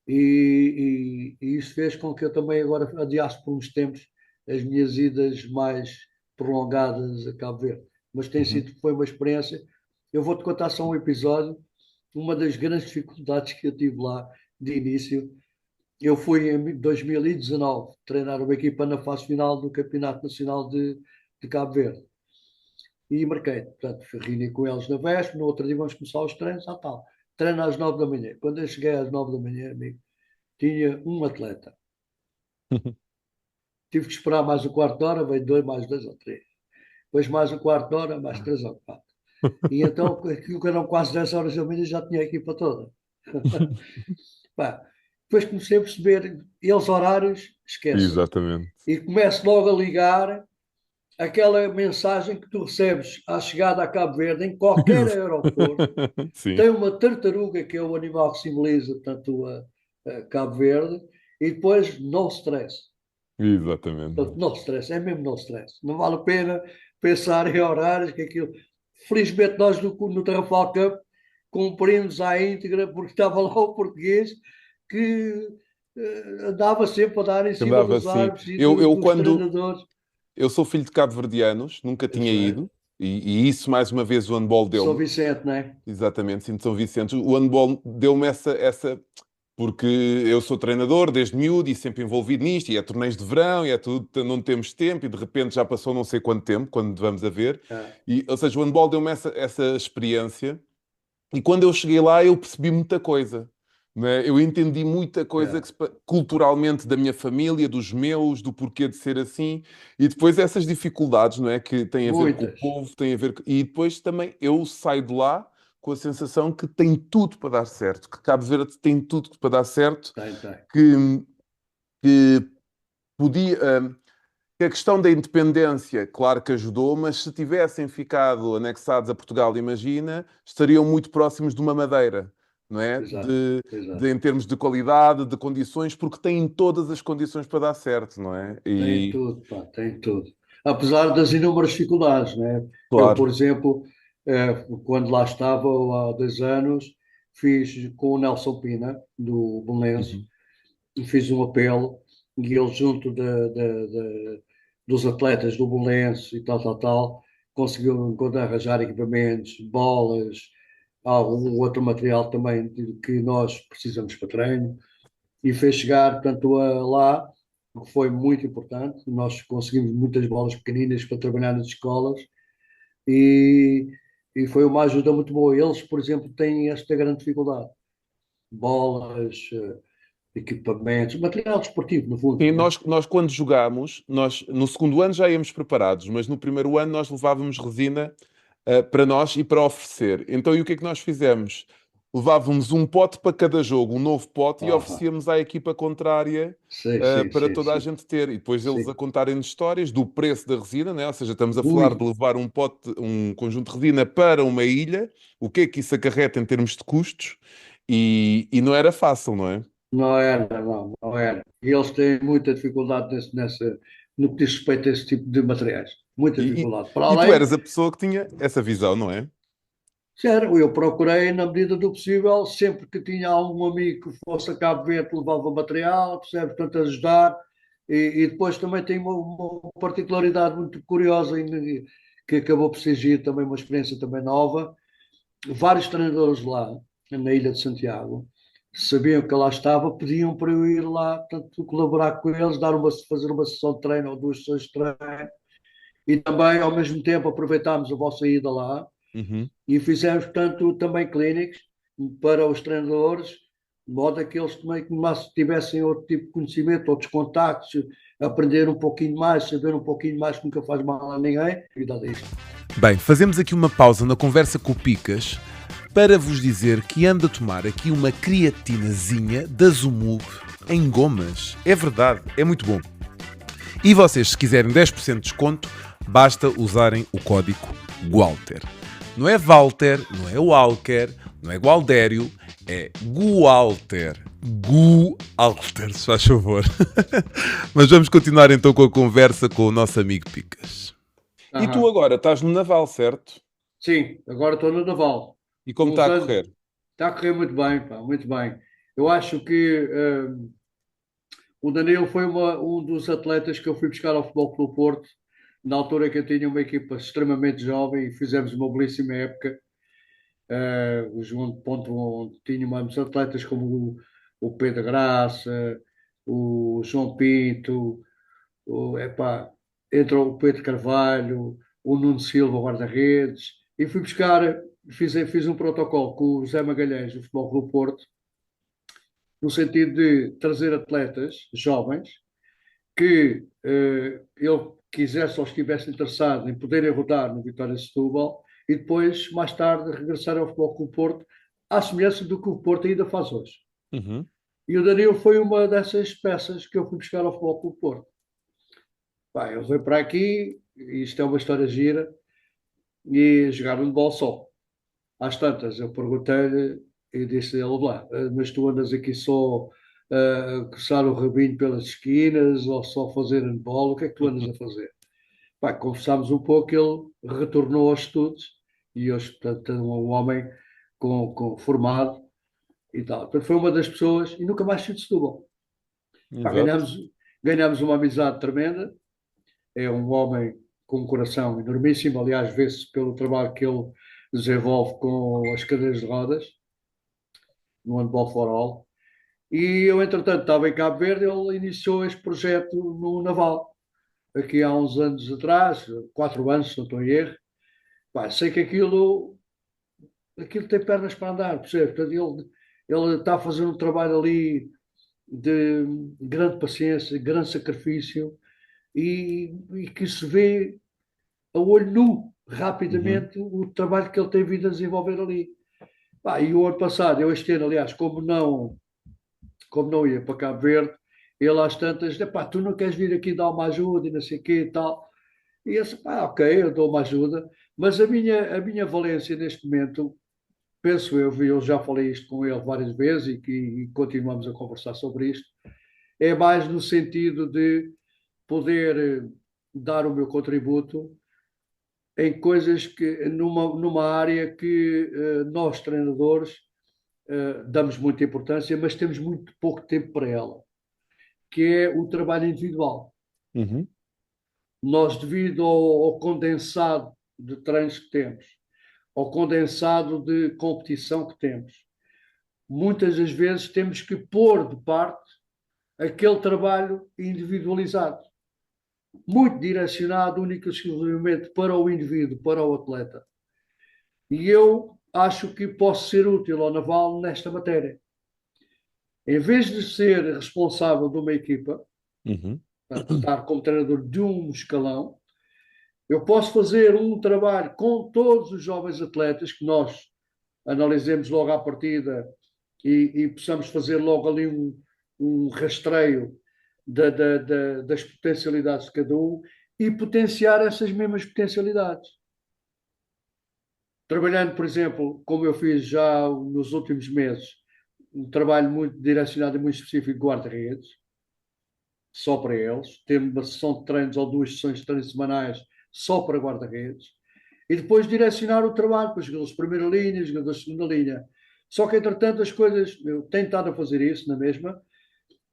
e isso fez com que eu também agora adiasse por uns tempos as minhas idas mais prolongadas a Cabo Verde. Mas tem Uhum. sido, foi uma experiência. Eu vou-te contar só um episódio. Uma das grandes dificuldades que eu tive lá de início, eu fui em 2019 treinar uma equipa na fase final do Campeonato Nacional de Cabo Verde. E marquei, portanto, reuni com eles na véspera, no outro dia vamos começar os treinos, tal. Treino às 9 da manhã. Quando eu cheguei às 9 da manhã, amigo, tinha um atleta. Tive que esperar mais um quarto de hora, veio dois, mais dois ou três. Depois mais um quarto de hora, mais três ou quatro. E então, aquilo que eram quase 10 horas da manhã, já tinha a equipa toda. Pá, depois comecei a perceber, eles horários, esquece. Exatamente. E começo logo a ligar aquela mensagem que tu recebes à chegada a Cabo Verde, em qualquer aeroporto, Sim, tem uma tartaruga, que é o animal que simboliza, portanto, a Cabo Verde, e depois no stress. exatamente. Portanto, no stress, é mesmo no stress. Não vale a pena pensar em horários, que aquilo. Felizmente, nós no Tarrafal Cup cumprimos à íntegra, porque estava lá o português que andava sempre a dar em cima Andava dos assim. árbitros e Eu dos quando treinadores. eu sou filho de cabo-verdianos, nunca Eu tinha sei. ido, e isso mais uma vez o handball São deu-me. Vicente, não é? Exatamente, sinto São Vicente. O handball deu-me porque eu sou treinador desde miúdo e sempre envolvido nisto, e é torneios de verão, e é tudo, não temos tempo, e de repente já passou não sei quanto tempo, quando vamos a ver. É, E, ou seja, o handball deu-me essa experiência, e quando eu cheguei lá eu percebi muita coisa. Né? Eu entendi muita coisa é. culturalmente da minha família, dos meus, do porquê de ser assim, e depois essas dificuldades, não é? Que têm a ver com o Muitas. povo, têm a ver e depois também eu saio de lá com a sensação que tem tudo para dar certo, que Cabo Verde tem tudo para dar certo, Tem, tem. que, que podia. Que a questão da independência, claro que ajudou, mas se tivessem ficado anexados a Portugal, imagina, estariam muito próximos de uma Madeira, não é? Exato, exato. Em termos de qualidade, de condições, porque têm todas as condições para dar certo, não é? Tem E, tudo, pá, tem tudo. Apesar das inúmeras dificuldades, né? Eu, por claro. exemplo, quando lá estava há 10 anos, fiz com o Nelson Pina, do Belenenses, Uhum. e fiz um apelo, e ele, junto dos atletas do Belenenses e tal, tal, tal, conseguiu arranjar equipamentos, bolas, algum outro material também que nós precisamos para treino e fez chegar, portanto, lá, o que foi muito importante. Nós conseguimos muitas bolas pequeninas para trabalhar nas escolas e, e foi uma ajuda muito boa. Eles, por exemplo, têm esta grande dificuldade. Bolas, equipamentos, material desportivo, no fundo, Sim, né? nós quando jogámos, nós no segundo ano já íamos preparados, mas no primeiro ano nós levávamos resina para nós e para oferecer. Então, e o que é que nós fizemos? Levávamos um pote para cada jogo, um novo pote, e Ah, oferecíamos à equipa contrária sim, sim, para sim, toda a sim, gente ter. E depois eles a sim. contarem-nos histórias do preço da resina, né? Ou seja, estamos a falar de Ui, levar um pote, um conjunto de resina para uma ilha, o que é que isso acarreta em termos de custos, e não era fácil, não é? não era, não, não era. E eles têm muita dificuldade no que diz respeito a esse tipo de materiais. Muita E, e, dificuldade. Para e tu além. eras a pessoa que tinha essa visão, não é? Sério, eu procurei, na medida do possível, sempre que tinha algum amigo que fosse a Cabo Verde, levava material, percebe? Portanto, ajudar. E depois também tem uma particularidade muito curiosa, que acabou por ser também uma experiência também nova. Vários treinadores lá, na Ilha de Santiago, sabiam que eu lá estava, pediam para eu ir lá, portanto, colaborar com eles, fazer uma sessão de treino ou duas sessões de treino. E também, ao mesmo tempo, aproveitámos a vossa ida lá Uhum. e fizemos, portanto, também clínicos para os treinadores, de modo a que eles também tivessem outro tipo de conhecimento, outros contactos, aprender um pouquinho mais, saber um pouquinho mais que nunca faz mal a ninguém. Cuidado disto. Bem, fazemos aqui uma pausa na conversa com o Picas para vos dizer que ando a tomar aqui uma creatinazinha da Zumub em gomas. É verdade, é muito bom. E vocês, se quiserem 10% de desconto, basta usarem o código GUALTER. Não é Walter, não é Walker, não é Gualdério, é GUALTER. GUALTER, se faz favor. Mas vamos continuar então com a conversa com o nosso amigo Picas. E tu Aham. agora estás no Naval, certo? Sim, agora estou no Naval. E como está Uns a anos, correr? está a correr muito bem, pá, muito bem. Eu acho que o Danilo foi um dos atletas que eu fui buscar ao Futebol Clube Porto, na altura que eu tinha uma equipa extremamente jovem e fizemos uma belíssima época. O João Ponto, onde tínhamos atletas como o Pedro Graça, o João Pinto, epá, entrou o Pedro Carvalho, o Nuno Silva, o guarda-redes, e fui buscar, fiz um protocolo com o José Magalhães do Futebol Clube Porto, no sentido de trazer atletas jovens que ele quisesse ou estivesse interessado em poderem rodar no Vitória de Setúbal e depois, mais tarde, regressar ao Futebol Clube Porto, à semelhança do que o Porto ainda faz hoje. Uhum. E o Danilo foi uma dessas peças que eu fui buscar ao Futebol Clube Porto. Pá, ele veio para aqui, e isto é uma história gira, e jogaram de bola só. Às tantas, eu perguntei-lhe e disse ele lá, mas tu andas aqui só a coçar o rabinho pelas esquinas ou só fazer handball, o que é que tu andas a fazer? Pá, conversámos um pouco, ele retornou aos estudos e hoje, portanto, é um homem formado e tal. Portanto, foi uma das pessoas e nunca mais se de Setúbal. Pá, Exato. ganhámos uma amizade tremenda, é um homem com um coração enormíssimo, aliás, vê-se pelo trabalho que ele desenvolve com as cadeiras de rodas, no Handball for All. E eu, entretanto, estava em Cabo Verde, ele iniciou este projeto no Naval, aqui há uns anos atrás, 4 anos, se não estou em erro. Pá, sei que aquilo tem pernas para andar, percebe? Portanto, ele está a fazer um trabalho ali de grande paciência, grande sacrifício e que se vê a olho nu, Uhum. rapidamente, o trabalho que ele tem vindo a desenvolver ali. Pá, e o ano passado, eu este ano, aliás, como não ia para Cabo Verde, ele às tantas, pá, tu não queres vir aqui dar uma ajuda e não sei o quê e tal. E eu disse, pá, ok, eu dou uma ajuda, mas a minha valência neste momento, penso eu já falei isto com ele várias vezes e continuamos a conversar sobre isto, é mais no sentido de poder dar o meu contributo em coisas que, numa área que nós, treinadores, damos muita importância, mas temos muito pouco tempo para ela, que é o trabalho individual. Uhum. Nós, devido ao condensado de treinos que temos, ao condensado de competição que temos, muitas das vezes temos que pôr de parte aquele trabalho individualizado, muito direcionado única e exclusivamente para o indivíduo, para o atleta. E eu acho que posso ser útil ao Naval nesta matéria. Em vez de ser responsável de uma equipa, Uhum. portanto, estar como treinador de um escalão, eu posso fazer um trabalho com todos os jovens atletas que nós analisemos logo à partida e possamos fazer logo ali um rastreio das potencialidades de cada um e potenciar essas mesmas potencialidades. Trabalhando, por exemplo, como eu fiz já nos últimos meses, um trabalho muito direcionado e muito específico de guarda-redes, só para eles, ter uma sessão de treinos ou 2 sessões de treinos semanais só para guarda-redes, e depois direcionar o trabalho para os jogadores de primeira linha, jogadores de segunda linha. Só que, entretanto, as coisas, eu tenho estado a fazer isso na mesma,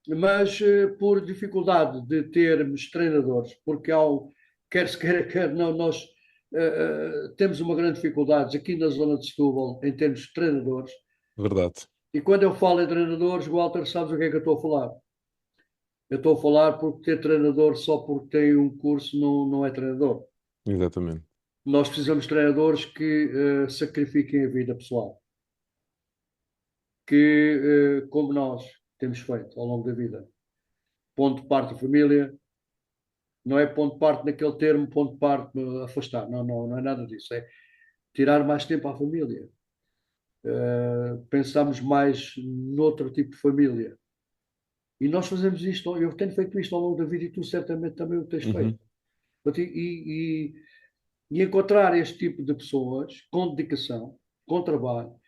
mas por dificuldade de termos treinadores, porque quer se queira, quer não, nós temos uma grande dificuldade aqui na zona de Setúbal em termos de treinadores. Verdade. E quando eu falo em treinadores, Walter, sabes o que é que eu estou a falar? Eu estou a falar porque ter treinador só porque tem um curso não é treinador. Exatamente. Nós precisamos de treinadores que sacrifiquem a vida pessoal, que, como nós temos feito ao longo da vida, ponto de parte da família, Não é ponto de parte naquele termo, ponto de parte afastar. Não, não, não é nada disso. É tirar mais tempo à família. Pensamos mais noutro tipo de família. E nós fazemos isto, eu tenho feito isto ao longo da vida e tu certamente também o tens feito. Uhum. Portanto, e encontrar este tipo de pessoas com dedicação, com trabalho, um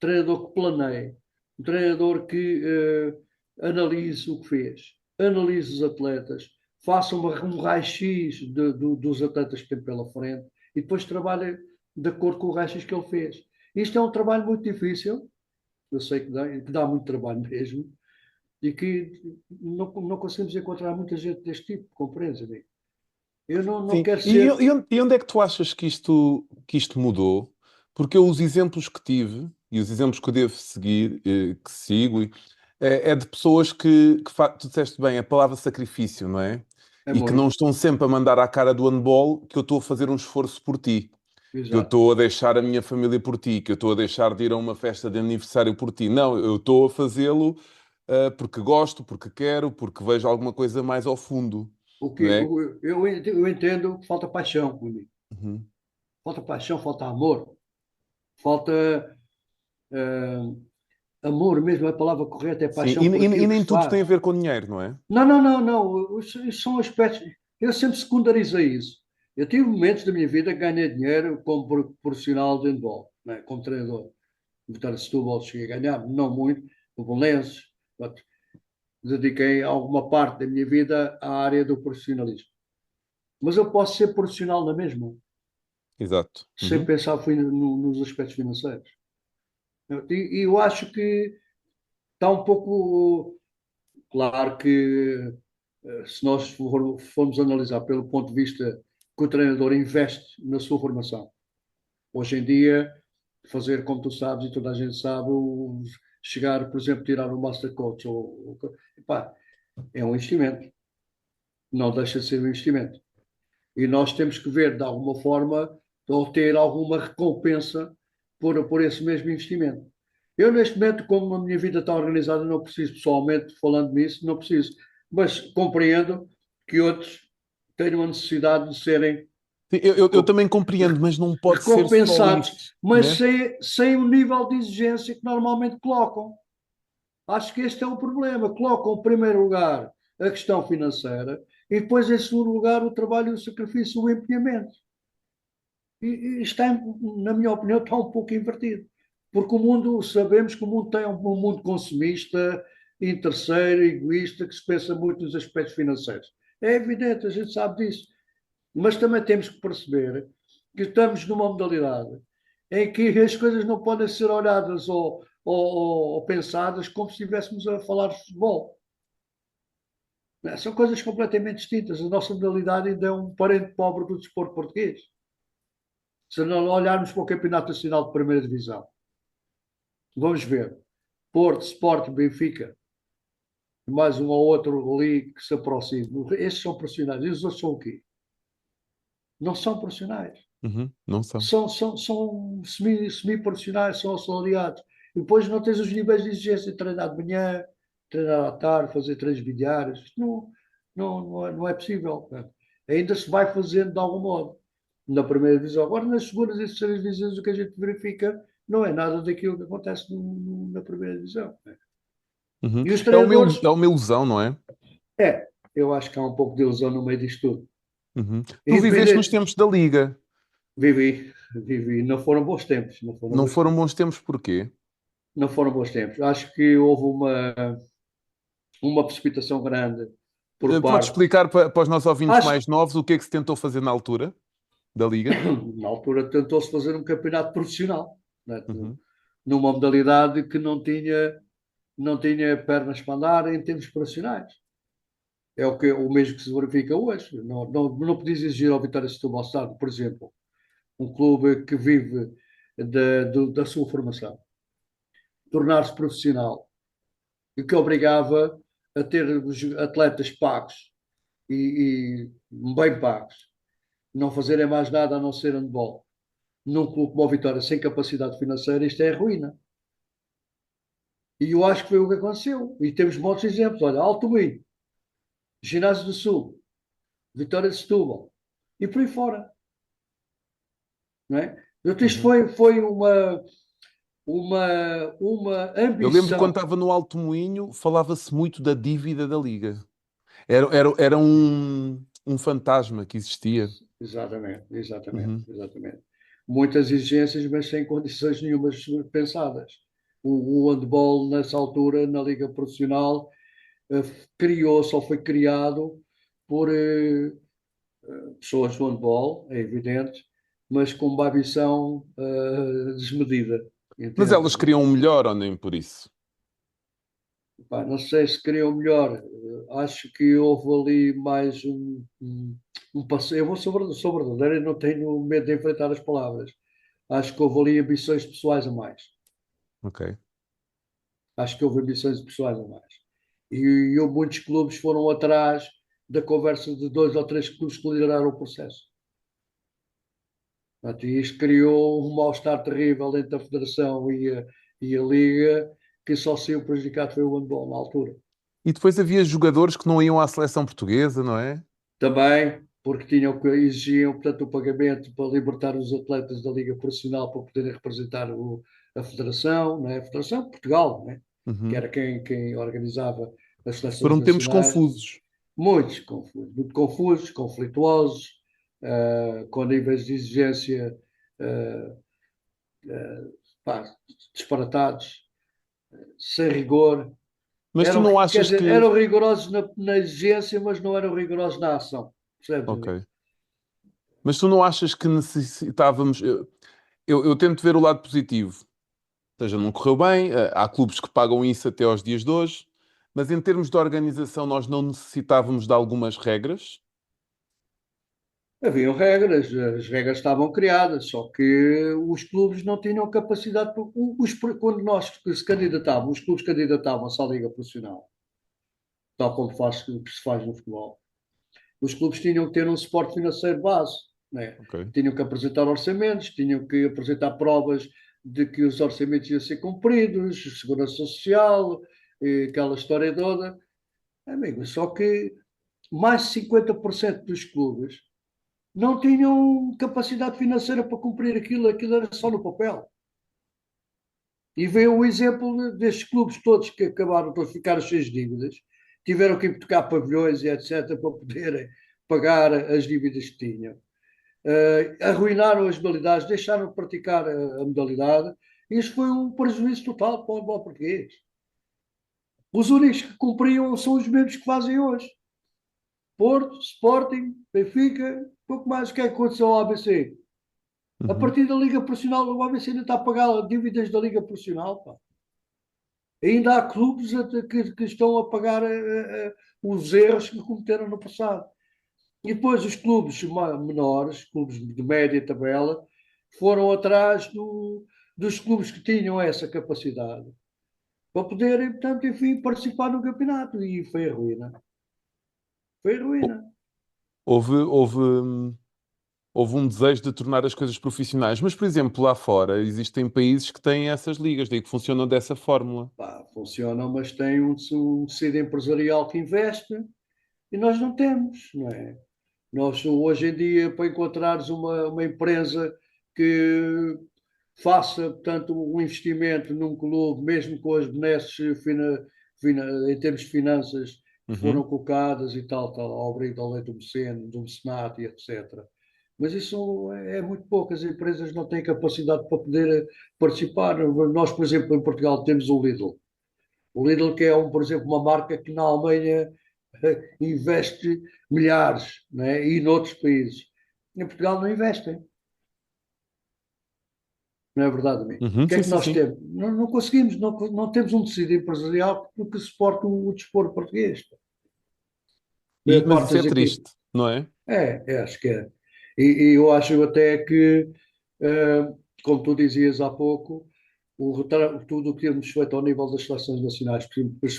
treinador que planeie, um treinador que analise o que fez, analise os atletas, faça um raio-x dos atletas que tem pela frente e depois trabalhe de acordo com o raio-x que ele fez. Isto é um trabalho muito difícil, eu sei que dá muito trabalho mesmo, e que não conseguimos encontrar muita gente deste tipo, compreendes, amigo? Eu não Sim. quero ser E onde é que tu achas que isto mudou? Porque eu, os exemplos que tive e os exemplos que eu devo seguir, que sigo, é de pessoas tu disseste bem, a palavra sacrifício, não é? é E que não muito, estão sempre a mandar à cara do handball que eu estou a fazer um esforço por ti, que eu exato. estou a deixar a minha família por ti, que eu estou a deixar de ir a uma festa de aniversário por ti. Não, eu estou a fazê-lo, porque gosto, porque quero, porque vejo alguma coisa mais ao fundo, O que, não é? eu entendo que falta paixão comigo. Uhum. Falta paixão, falta amor, falta eh, amor mesmo, a palavra correta é Sim, paixão por e aquilo que nem se tudo faz. tem a ver com dinheiro, não é? Não, não, não, não. Isso são aspectos. Eu sempre secundarizei isso. Eu tive momentos da minha vida que ganhei dinheiro como profissional de handball, né? Como treinador. Vitória de Setúbal cheguei a ganhar, não muito, no Belenenses. But dediquei alguma parte da minha vida à área do profissionalismo. Mas eu posso ser profissional na mesma, Exato. sem Uhum. pensar nos aspectos financeiros. E eu acho que está um pouco claro que se nós formos analisar pelo ponto de vista que o treinador investe na sua formação, hoje em dia, fazer como tu sabes e toda a gente sabe, chegar, por exemplo, tirar o Master Coach, epá, é um investimento, não deixa de ser um investimento. E nós temos que ver, de alguma forma, ou ter alguma recompensa por esse mesmo investimento. Eu, neste momento, como a minha vida está organizada, não preciso, pessoalmente, falando nisso, não preciso. Mas compreendo que outros tenham a necessidade de serem Sim, eu também compreendo, mas não pode ser só recompensados, isso, mas né? sem o nível de exigência que normalmente colocam. Acho que este é o problema. Colocam, em primeiro lugar, a questão financeira e depois, em segundo lugar, o trabalho, o sacrifício, o empenhamento. E está, na minha opinião, está um pouco invertido. Porque o mundo, sabemos que o mundo tem um mundo consumista, interesseiro, egoísta, que se pensa muito nos aspectos financeiros. É evidente, a gente sabe disso. Mas também temos que perceber que estamos numa modalidade em que as coisas não podem ser olhadas ou pensadas como se estivéssemos a falar de futebol. São coisas completamente distintas. A nossa modalidade ainda é um parente pobre do desporto português. Se não olharmos para o Campeonato Nacional de Primeira Divisão, vamos ver Porto, Sport, Benfica, mais um ou outro ali que se aproxime. Esses são profissionais. E os outros são o quê? Não são profissionais. Uhum. Não são. São semi-profissionais, são assalariados. E depois não tens os níveis de exigência, treinar de manhã, treinar à tarde, fazer treinos diários. Isto não é possível. Né? Ainda se vai fazendo de algum modo. Na primeira divisão. Agora, nas segundas e terceiras divisões, o que a gente verifica não é nada daquilo que acontece na primeira divisão. Né? Uhum. E os treinadores, É uma ilusão, não é? eu acho que há um pouco de ilusão no meio disto tudo. Uhum. Tu viveste nos Independente, tempos da Liga. vivi, não foram bons tempos, não foram Não bons foram tempos. bons tempos porquê? Não foram bons tempos. Acho que houve uma precipitação grande por Podes parte. explicar para os nossos ouvintes Acho mais novos o que é que se tentou fazer na altura da Liga? que na altura tentou-se fazer um campeonato profissional, né? Uhum. Numa modalidade que não tinha pernas para andar em termos profissionais. É o mesmo que se verifica hoje. Não podias exigir ao Vitória de Setúbal Stade, por exemplo, um clube que vive da sua formação, tornar-se profissional e que obrigava a ter os atletas pagos e bem pagos, não fazerem mais nada a não ser handball. Num clube como o Vitória, sem capacidade financeira, isto é ruína. E eu acho que foi o que aconteceu. E temos muitos exemplos. Olha, Alto Minho, Ginásio do Sul, Vitória de Setúbal, e por aí fora, não é? Portanto, isto Uhum. foi uma Eu lembro quando ambição. estava no Alto Moinho, falava-se muito da dívida da Liga. Era um fantasma que existia. Exatamente, exatamente, Uhum. exatamente. Muitas exigências, mas sem condições nenhumas pensadas. O handball, nessa altura, na Liga Profissional, criou-se ou foi criado por pessoas do handball, é evidente, mas com uma ambição desmedida, Mas entende? elas queriam um melhor ou nem por isso? Pá, não sei se queriam melhor. Acho que houve ali mais um passeio. Eu vou sou verdadeiro e não tenho medo de enfrentar as palavras. Acho que houve ali ambições pessoais a mais. Ok. Acho que houve ambições pessoais a mais. Muitos clubes foram atrás da conversa de dois ou três clubes que lideraram o processo. Portanto, e isto criou um mal-estar terrível entre a Federação e a Liga, que só saiu prejudicado foi o handball na altura. E depois havia jogadores que não iam à seleção portuguesa, não é? Também porque exigiam, portanto, o pagamento para libertar os atletas da Liga Profissional para poderem representar a Federação, não é? A Federação de Portugal, não é? Que Uhum. era quem organizava as seleções Foram tempos nacionais. confusos. Muitos confusos, muito confusos, conflituosos, com níveis de exigência uh, pá, disparatados, sem rigor. Mas tu não Quer achas dizer, que. eram rigorosos na exigência, mas não eram rigorosos na ação. Percebes, amigo? Ok. Mas tu não achas que necessitávamos. Eu tento ver o lado positivo. Ou seja, não correu bem, há clubes que pagam isso até aos dias de hoje, mas em termos de organização, nós não necessitávamos de algumas regras. Haviam regras, as regras estavam criadas, só que os clubes não tinham capacidade. Quando nós se candidatávamos, os clubes candidatavam-se à Liga Profissional, tal como o que se faz no futebol. Os clubes tinham que ter um suporte financeiro base, né? Ok. Tinham que apresentar orçamentos, tinham que apresentar provas de que os orçamentos iam ser cumpridos, segurança social, aquela história toda. Amigo, só que mais de 50% dos clubes não tinham capacidade financeira para cumprir aquilo era só no papel. E veio o exemplo destes clubes todos que acabaram por ficar cheios de dívidas, tiveram que tocar pavilhões e etc. para poderem pagar as dívidas que tinham. Arruinaram as modalidades, deixaram de praticar a modalidade. Isso foi um prejuízo total para o futebol português. Os únicos que cumpriam são os mesmos que fazem hoje. Porto, Sporting, Benfica, pouco mais. O que é que aconteceu ao ABC? A Uhum. partir da Liga Profissional, o ABC ainda está a pagar dívidas da Liga Profissional. Pá. Ainda há clubes que estão a pagar os erros que cometeram no passado. E depois os clubes menores, clubes de média tabela, foram atrás dos clubes que tinham essa capacidade para poderem, portanto, enfim, participar no campeonato. E foi a ruína. Foi a ruína. Houve, houve, houve um desejo de tornar as coisas profissionais, mas, por exemplo, lá fora existem países que têm essas ligas, daí que funcionam dessa fórmula. Pá, funcionam, mas tem um tecido empresarial que investe e nós não temos, não é? Nós, hoje em dia, para encontrares uma empresa que faça, portanto, um investimento num clube, mesmo com as benesses em termos de finanças que foram Uhum. colocadas e tal, ao abrigo da lei do mecenato e etc. Mas isso é muito pouco, as empresas não têm capacidade para poder participar. Nós, por exemplo, em Portugal temos o Lidl. O Lidl que é, por exemplo, uma marca que na Alemanha investe milhares, né? E noutros países. Em Portugal não investem, não é verdade, amigo? O Uhum. que é Sim, que sim, nós sim. temos? Não conseguimos, não temos um tecido empresarial que suporte o desporto português. Mas isso é Cortas aqui. triste, não é? Acho que é. E eu acho até que, eh, como tu dizias há pouco, tudo o que temos feito ao nível das seleções nacionais,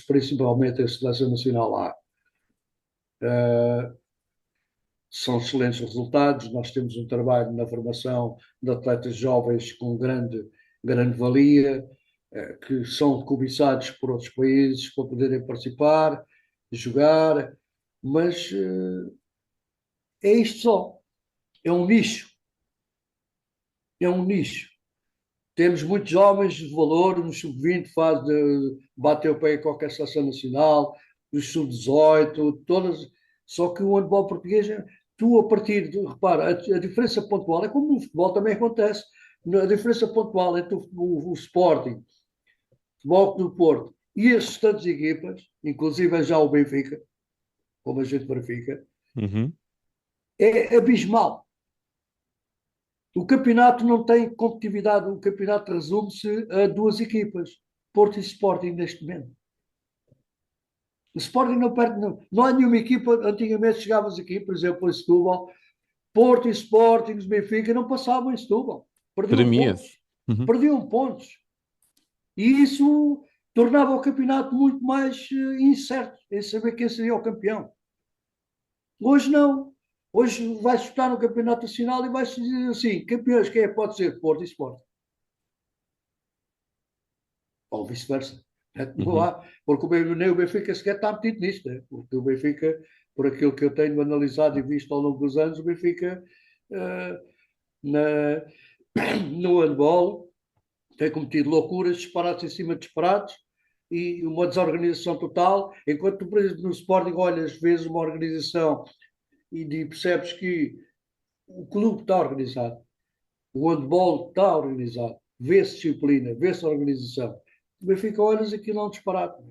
principalmente a Seleção Nacional A, são excelentes resultados. Nós temos um trabalho na formação de atletas jovens com grande valia, que são cobiçados por outros países para poderem participar, jogar, mas É isto só. É um nicho. É um nicho. Temos muitos jovens de valor, no sub-20 faz de bater o pé em qualquer seleção nacional, no sub-18, todas. Só que o handball português, tu a partir de, repara, a diferença pontual é como no futebol também acontece. A diferença pontual entre o Sporting, o Futebol Clube do Porto e as restantes equipas, inclusive já o Benfica, como a gente verifica, Uhum. é abismal. O campeonato não tem competitividade, o campeonato resume-se a duas equipas, Porto e Sporting neste momento. O Sporting não perde, não há nenhuma equipa, antigamente chegávamos aqui, por exemplo, em Setúbal, Porto e Sporting, Benfica, não passavam em Setúbal, perdiam Tremia-se. pontos, Uhum. perdiam pontos. E isso tornava o campeonato muito mais incerto, em saber quem seria o campeão. Hoje não. Hoje vai-se estar no campeonato nacional e vai-se dizer assim, campeões, quem é que pode ser? Porto e Sporting. Ou vice-versa. Não Uhum. há, porque nem o Benfica sequer está metido nisto, né? Porque o Benfica, por aquilo que eu tenho analisado e visto ao longo dos anos, o Benfica uh, na, no handball tem cometido loucuras, disparates em cima de disparates e uma desorganização total, enquanto por exemplo, no Sporting olhas, vês uma organização e percebes que o clube está organizado, o handball está organizado, vê-se disciplina, vê-se organização. O Benfica olhas aquilo é um disparate.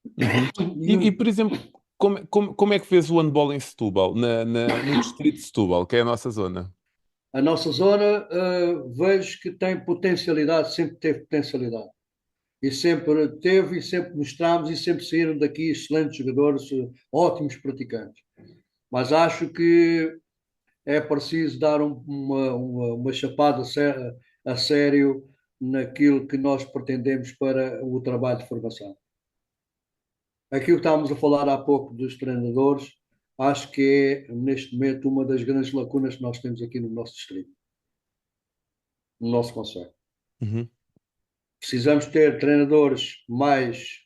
Uhum. E Por exemplo, como é que vês o handball em Setúbal, no distrito de Setúbal, que é a nossa zona? a nossa zona, vejo que tem potencialidade, sempre teve potencialidade. E sempre teve, e sempre mostramos, e sempre saíram daqui excelentes jogadores, ótimos praticantes. Mas acho que é preciso dar uma chapada a sério naquilo que nós pretendemos para o trabalho de formação. Aquilo que estávamos a falar há pouco dos treinadores, acho que é, neste momento, uma das grandes lacunas que nós temos aqui no nosso distrito, no nosso concelho. Uhum. Precisamos ter treinadores mais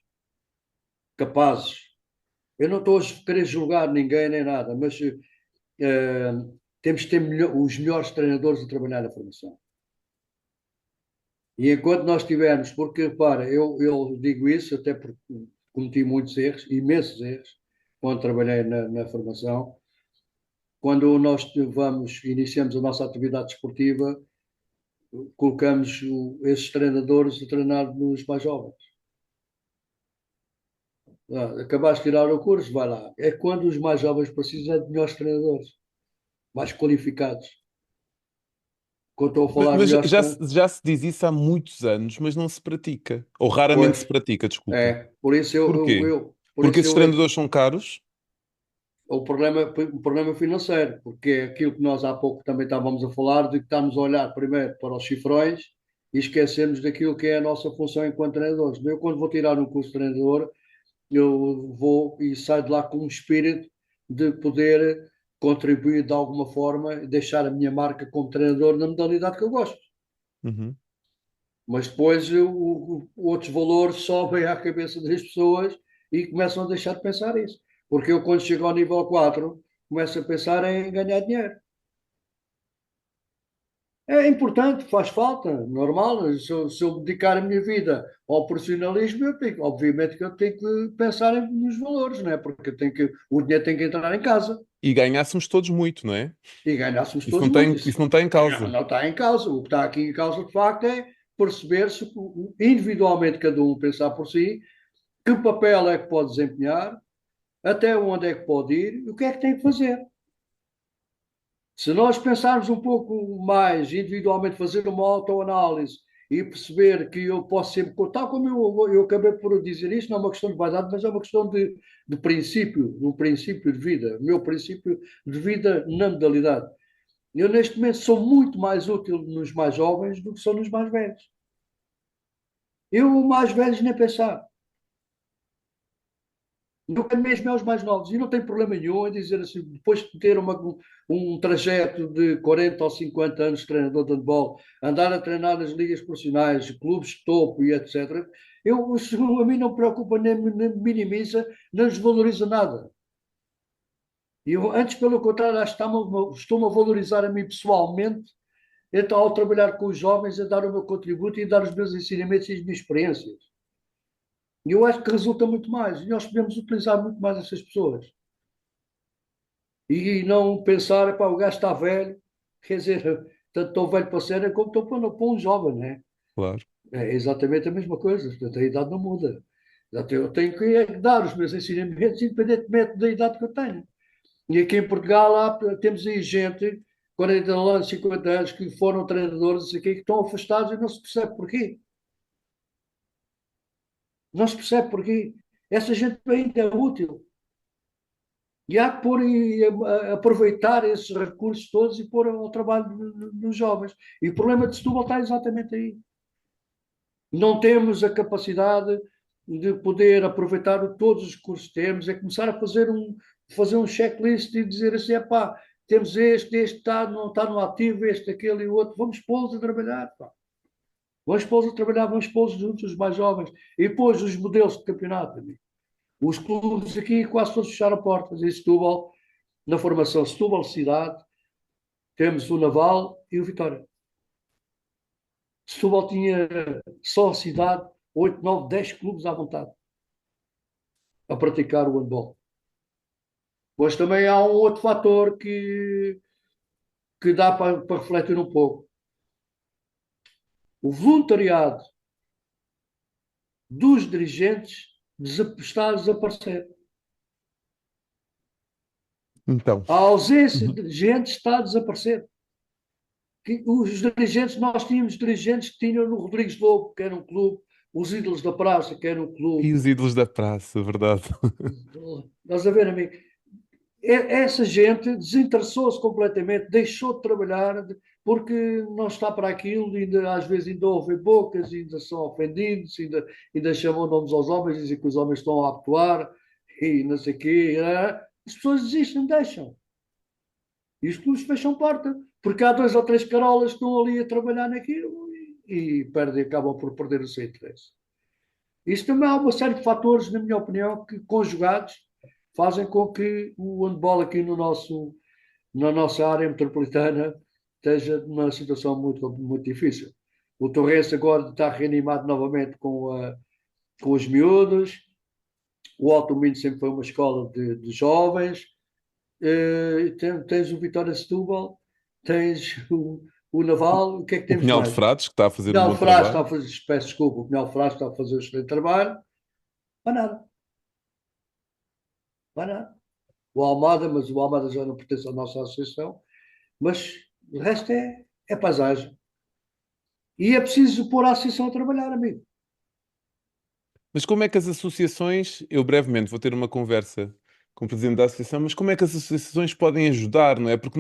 capazes. Eu não estou a querer julgar ninguém nem nada, mas temos que ter os melhores treinadores a trabalhar na formação. E enquanto nós tivermos, porque, repara, eu digo isso até porque cometi muitos erros, imensos erros, quando trabalhei na formação. Quando nós iniciamos a nossa atividade esportiva, colocamos esses treinadores a treinar nos mais jovens. Acabaste de tirar o curso, vai lá. É quando os mais jovens precisam de melhores treinadores, mais qualificados. Quando estou a falar Mas melhores treinadores, já se diz isso há muitos anos, mas não se pratica. Ou raramente se pois, pratica, desculpa. por isso Porquê? por Porque isso esses treinadores são caros? o problema financeiro, porque é aquilo que nós há pouco também estávamos a falar, de que estamos a olhar primeiro para os cifrões e esquecemos daquilo que é a nossa função enquanto treinadores. Eu, quando vou tirar um curso de treinador, eu vou e saio de lá com um espírito de poder contribuir de alguma forma e deixar a minha marca como treinador na modalidade que eu gosto. Uhum. Mas depois outros valores sobem à cabeça das pessoas e começam a deixar de pensar isso. Porque eu, quando chego ao nível 4 começo a pensar em ganhar dinheiro. É importante, faz falta, normal. Se eu dedicar a minha vida ao profissionalismo, obviamente que eu tenho que pensar nos valores, não é? Porque o dinheiro tem que entrar em casa E ganhássemos todos muito, não é? e ganhássemos Isso todos não muito. tem, Isso isso não está em não, causa. não está em causa. O que está aqui em causa, de facto, é perceber se individualmente cada um pensar por si, que papel é que pode desempenhar, até onde é que pode ir e o que é que tem que fazer. Se nós pensarmos um pouco mais individualmente, fazer uma autoanálise e perceber que eu posso sempre, tal como eu acabei por dizer isto, não é uma questão de vaidade, mas é uma questão de princípio, de um princípio de vida, o meu princípio de vida na modalidade. Eu, neste momento, sou muito mais útil nos mais jovens do que sou nos mais velhos. Eu, mais velhos, nem pensar. Eu quero mesmo é os mais novos. E não tem problema nenhum em dizer assim, depois de ter um trajeto de 40 ou 50 anos de treinador de handball, andar a treinar nas ligas profissionais, clubes de topo e etc., a mim não me preocupa nem me minimiza, nem desvaloriza nada. E eu, antes, pelo contrário, acho que estou-me a valorizar a mim pessoalmente, então, ao trabalhar com os jovens, a dar o meu contributo e dar os meus ensinamentos e as minhas experiências. E eu acho que resulta muito mais. E nós podemos utilizar muito mais essas pessoas. E não pensar, pá, o gajo está velho, quer dizer, tanto tão velho para ser como tão para um jovem, né? Claro. É exatamente a mesma coisa, portanto, a idade não muda. Eu tenho que dar os meus ensinamentos, independentemente da idade que eu tenho. E aqui em Portugal temos aí gente, 40 anos, 50 anos, que foram treinadores aqui, que estão afastados e não se percebe porquê. Não se percebe porquê. Essa gente ainda é útil. E há que pôr e aproveitar esses recursos todos e pôr ao trabalho dos jovens. E o problema de Setúbal está exatamente aí. Não temos a capacidade de poder aproveitar todos os recursos que temos, é começar a fazer um checklist e dizer assim, epá, temos este está, não está no ativo, este, aquele e o outro, vamos pô-los a trabalhar, pá. Vamos pô-los a trabalhar, vamos pô-los juntos, os mais jovens. E depois os modelos de campeonato, amigo. Os clubes aqui quase todos fecharam portas. Em Setúbal, na formação Setúbal Cidade, temos o Naval e o Vitória. Setúbal tinha só a cidade 8, 9, 10 clubes à vontade a praticar o handball. Pois também há um outro fator que dá para refletir um pouco. O voluntariado dos dirigentes está a desaparecer. Então. A ausência de Uhum. dirigentes está a desaparecer. Os dirigentes, nós tínhamos dirigentes que tinham no Rodrigues de Lobo, que era um clube, os Ídolos da Praça, que era um E clube. os ídolos da praça, verdade. Estás a ver, amigo? Essa gente desinteressou-se completamente, deixou de trabalhar porque não está para aquilo, ainda, às vezes ainda ouvem bocas, ainda são ofendidos, ainda chamam nomes aos homens, dizem que os homens estão a atuar e não sei o quê. As pessoas desistem, deixam. E os clubes fecham porta, porque há dois ou três carolas que estão ali a trabalhar naquilo e perdem, acabam por perder o seu interesse. Isto também há uma série de fatores, na minha opinião, que conjugados fazem com que o handball aqui na nossa área metropolitana esteja numa situação muito, muito difícil. O Torrense agora está reanimado novamente com os miúdos, o Alto Minho sempre foi uma escola de jovens, tens o Vitória Setúbal, tens o Naval, o que é que O temos Pinhal de mais? Frades, que está a O fazer um Pinhal bom Frades está trabalho. a fazer, peço desculpa, o Pinhal Frades está a fazer um excelente trabalho, para nada, para nada. O Almada, mas o Almada já não pertence à nossa associação, mas o resto é paisagem. E é preciso pôr a associação a trabalhar, amigo. Mas como é que as associações, eu brevemente vou ter uma conversa com o presidente da associação, mas como é que as associações podem ajudar, não é? Porque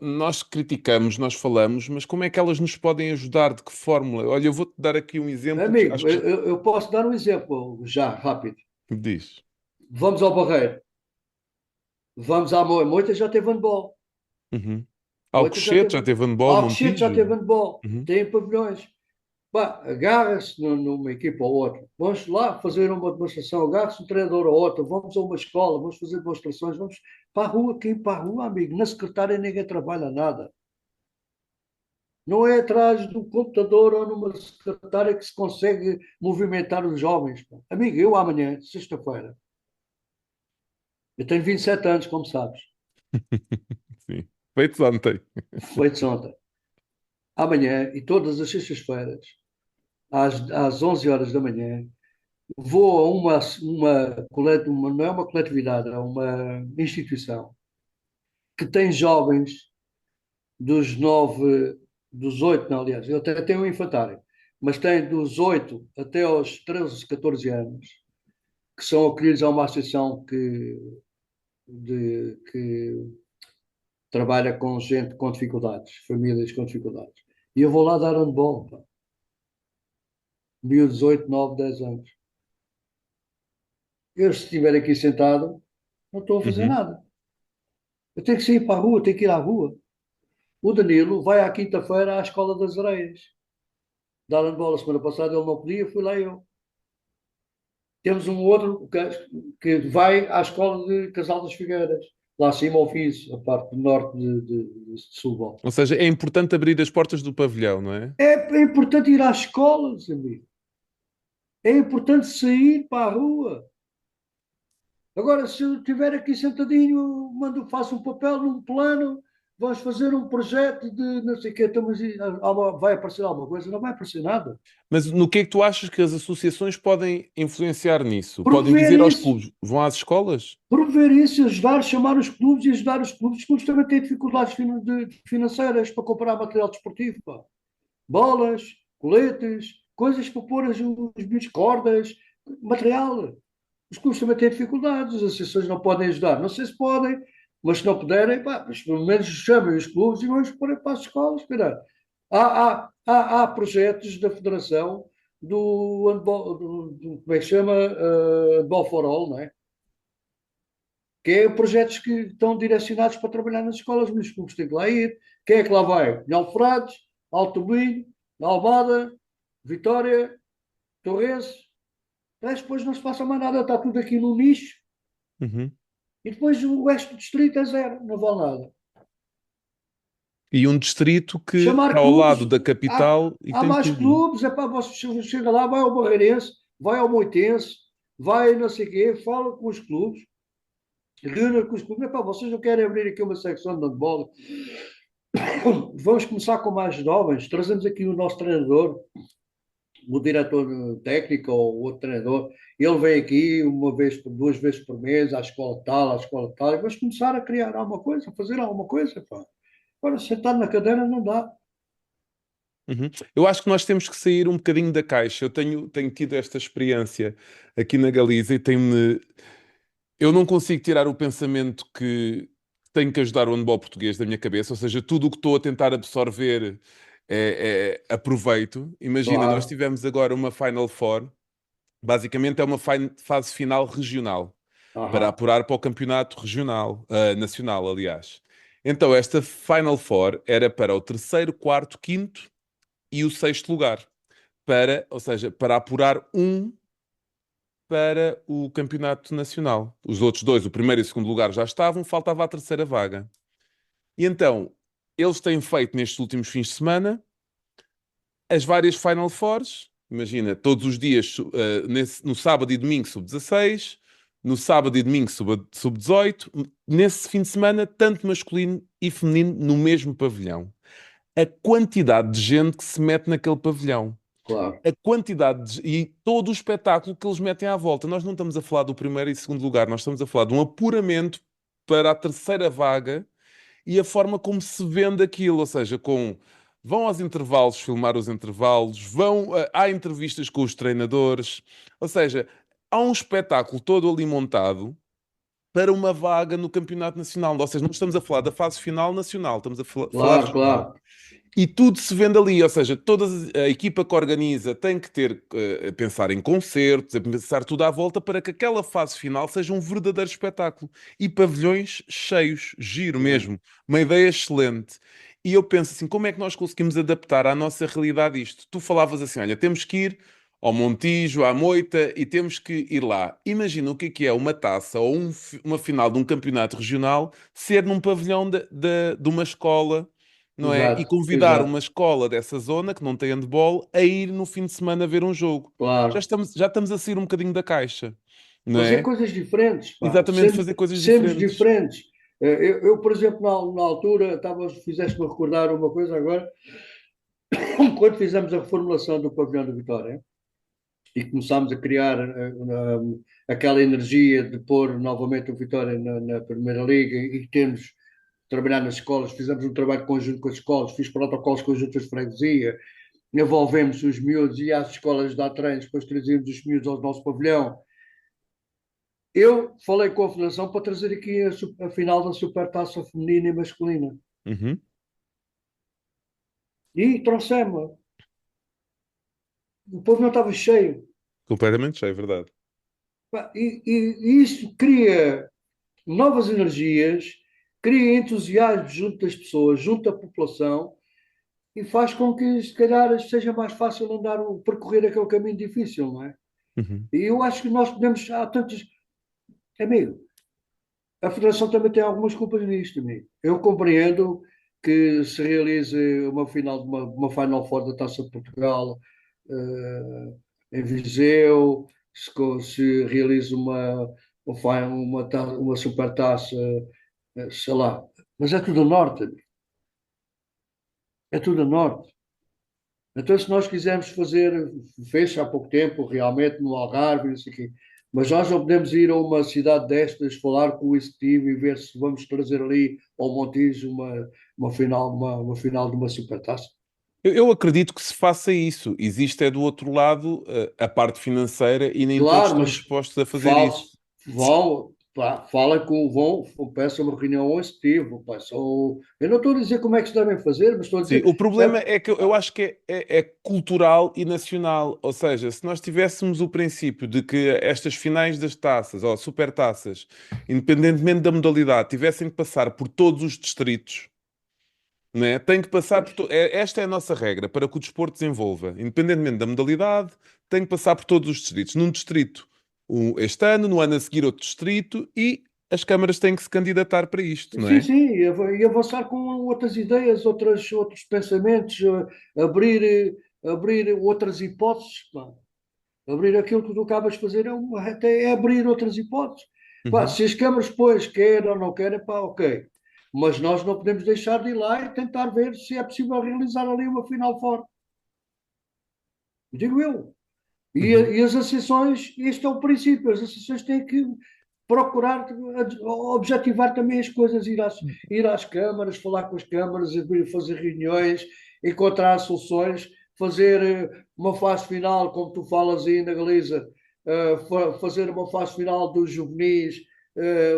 nós criticamos, nós falamos, mas como é que elas nos podem ajudar? De que fórmula? Olha, eu vou-te dar aqui um exemplo que acho Amigo, que já eu posso dar um exemplo já, rápido. me diz. Vamos ao Barreiro, vamos à Moita, já teve handball. Uhum. Moita já Alcochete, teve. já teve handball, Alcochete já teve Montijo. handball. Uhum. Tem pavilhões. Pá, agarra-se numa equipa ou outra. Vamos lá fazer uma demonstração, agarra-se um treinador ou outro, vamos a uma escola, vamos fazer demonstrações, vamos para a rua, quem para a rua, amigo? Na secretária ninguém trabalha nada. Não é atrás do computador ou numa secretária que se consegue movimentar os jovens. Pá. Amigo, eu amanhã, sexta-feira, eu tenho 27 anos, como sabes, Sim. Feitos ontem. feitos ontem. Amanhã e todas as sextas-feiras, às 11 horas da manhã, vou a não é uma coletividade, é uma instituição que tem jovens dos 9, dos 8, não, aliás, eu até tenho um infantário, mas tem dos 8 até aos 13, 14 anos, que são acolhidos a uma associação que trabalha com gente com dificuldades, famílias com dificuldades. E eu vou lá dar handball, pá. Miúdos 8, 9, 10 anos. Eu, se estiver aqui sentado, não estou a fazer Uhum. nada. Eu tenho que sair para a rua, tenho que ir à rua. O Danilo vai à quinta-feira à Escola das Areias. Dar handball a semana passada, ele não podia, fui lá eu. Temos um outro que vai à Escola de Casal das Figueiras. lá acima ao Fis, a parte norte de Setúbal. Ou seja, é importante abrir as portas do pavilhão, não é? É importante ir às escolas, amigo. É importante sair para a rua. Agora, se eu estiver aqui sentadinho, faço um papel num plano, vamos fazer um projeto de não sei o quê, então, mas vai aparecer alguma coisa? Não vai aparecer nada. Mas no que é que tu achas que as associações podem influenciar nisso? Podem Promover dizer aos isso, clubes, vão às escolas? promover isso, ajudar, chamar os clubes e ajudar os clubes. Os clubes também têm dificuldades financeiras para comprar material desportivo, pá. Bolas, coletes, coisas para pôr os bichos, cordas, material. Os clubes também têm dificuldades, as associações não podem ajudar. Não sei se podem, mas se não puderem, pá, mas pelo menos chamem os clubes e vamos pôr para as escolas. Espera. Há projetos da Federação do handball, como é que chama? Handball for All, não é? Que é projetos que estão direcionados para trabalhar nas escolas, mas os clubes têm que lá ir. Quem é que lá vai? Alfrades, Alto Minho, Almada, Vitória, Torres. Mas depois não se passa mais nada, está tudo aqui no nicho. Uhum. E depois o resto do distrito é zero, não vale nada. E um distrito que está Chamar ao clubes, lado da capital e há tem mais tudo. clubes, é para você chega lá, vai ao Barreirense, vai ao Moitense, vai não sei o quê, fala com os clubes, reúne com os clubes. É para vocês não querem abrir aqui uma secção de handball. Vamos começar com mais jovens, trazemos aqui o nosso treinador, o diretor técnico ou o outro treinador, ele vem aqui uma vez, duas vezes por mês, à escola tal, e vamos começar a criar alguma coisa, a fazer alguma coisa, pá. Agora, sentado na cadeira não dá. Uhum. Eu acho que nós temos que sair um bocadinho da caixa. Eu tenho tido esta experiência aqui na Galiza e tenho-me. Eu não consigo tirar o pensamento que tenho que ajudar o handball português da minha cabeça, ou seja, tudo o que estou a tentar absorver aproveito. Imagina, nós Claro. tivemos agora uma Final Four, basicamente é uma fase final regional, para Aham. apurar para o campeonato regional, nacional, aliás. Então, esta Final Four era para o terceiro, quarto, quinto e o sexto lugar, ou seja, para apurar um para o campeonato nacional. Os outros dois, o primeiro e o segundo lugar, já estavam, faltava a terceira vaga. E então, eles têm feito nestes últimos fins de semana as várias Final Fours. Imagina, todos os dias, no sábado e domingo, sub-16, no sábado e domingo, sub-18, nesse fim de semana, tanto masculino e feminino no mesmo pavilhão. A quantidade de gente que se mete naquele pavilhão, Claro, a quantidade e todo o espetáculo que eles metem à volta. Nós não estamos a falar do primeiro e segundo lugar, nós estamos a falar de um apuramento para a terceira vaga e a forma como se vende aquilo, ou seja, vão aos intervalos filmar os intervalos, há entrevistas com os treinadores, ou seja, há um espetáculo todo ali montado para uma vaga no Campeonato Nacional. Ou seja, não estamos a falar da fase final nacional, estamos a falar claro, regional. claro, E tudo se vende ali, ou seja, toda a equipa que organiza tem que ter, a pensar em concertos, a pensar tudo à volta para que aquela fase final seja um verdadeiro espetáculo. E pavilhões cheios, giro claro, mesmo, uma ideia excelente. E eu penso assim, como é que nós conseguimos adaptar à nossa realidade isto? Tu falavas assim, olha, temos que ir ao Montijo, à Moita e temos que ir lá. Imagina o que é uma taça ou uma final de um campeonato regional ser num pavilhão de uma escola, não é? E exato, convidar uma exato, escola dessa zona que não tem handball a ir no fim de semana ver um jogo. Já claro. estamos, já estamos a sair um bocadinho da caixa, não Fazer é? coisas diferentes, pá, Exatamente, fazer coisas sermos diferentes. diferentes. Por exemplo, na altura, fizeste-me recordar uma coisa agora, quando fizemos a reformulação do pavilhão da Vitória e começámos a criar aquela energia de pôr novamente o Vitória na Primeira Liga e termos trabalhar nas escolas, fizemos um trabalho conjunto com as escolas, fiz protocolos conjuntos de freguesia, envolvemos os miúdos e às escolas dar treinos, depois trazíamos os miúdos ao nosso pavilhão. Eu falei com a Federação para trazer aqui a final da Supertaça feminina e masculina. Uhum. E trouxemos. O povo não estava cheio. Completamente cheio, é verdade. E isso cria novas energias, cria entusiasmo junto das pessoas, junto da população, e faz com que, se calhar, seja mais fácil percorrer aquele caminho difícil, não é? Uhum. E eu acho que nós podemos, há tantos, amigo, a Federação também tem algumas culpas nisto, amigo. Eu compreendo que se realize uma final de uma Final Four da Taça de Portugal em Viseu, se realize uma supertaça, sei lá. Mas é tudo a norte, amigo. É tudo a norte. Então, se nós quisermos fazer, fez há pouco tempo, realmente, no Algarve, não sei o quê, mas nós não podemos ir a uma cidade destas, falar com o executivo e ver se vamos trazer ali ao Montijo uma final de uma supertaça. Eu acredito que se faça isso. Existe é do outro lado a parte financeira e nem todos Claro, estão mas dispostos a fazer fala, isso. vão, pá, fala com, peçam uma reunião ao executivo, pá, eu não estou a dizer como é que se devem fazer, mas estou a Sim, dizer, o problema é, é que eu acho que é cultural e nacional. Ou seja, se nós tivéssemos o princípio de que estas finais das taças ou supertaças, independentemente da modalidade, tivessem que passar por todos os distritos, né? Tem que passar por esta é a nossa regra para que o desporto desenvolva, independentemente da modalidade, tem que passar por todos os distritos. Num distrito, este ano, no ano a seguir, outro distrito, e as câmaras têm que se candidatar para isto, não sim, é? sim, e avançar com outras ideias, outros pensamentos, abrir outras hipóteses, pá. Abrir aquilo que tu acabas de fazer até é abrir outras hipóteses. Pá, Uhum. se as câmaras depois querem ou não querem, pá, ok. Mas nós não podemos deixar de ir lá e tentar ver se é possível realizar ali uma final fora. Digo eu. Uhum. E as associações, este é o princípio, as associações têm que procurar objetivar também as coisas, ir às câmaras, falar com as câmaras, fazer reuniões, encontrar soluções, fazer uma fase final, como tu falas aí na Galiza, fazer uma fase final dos juvenis,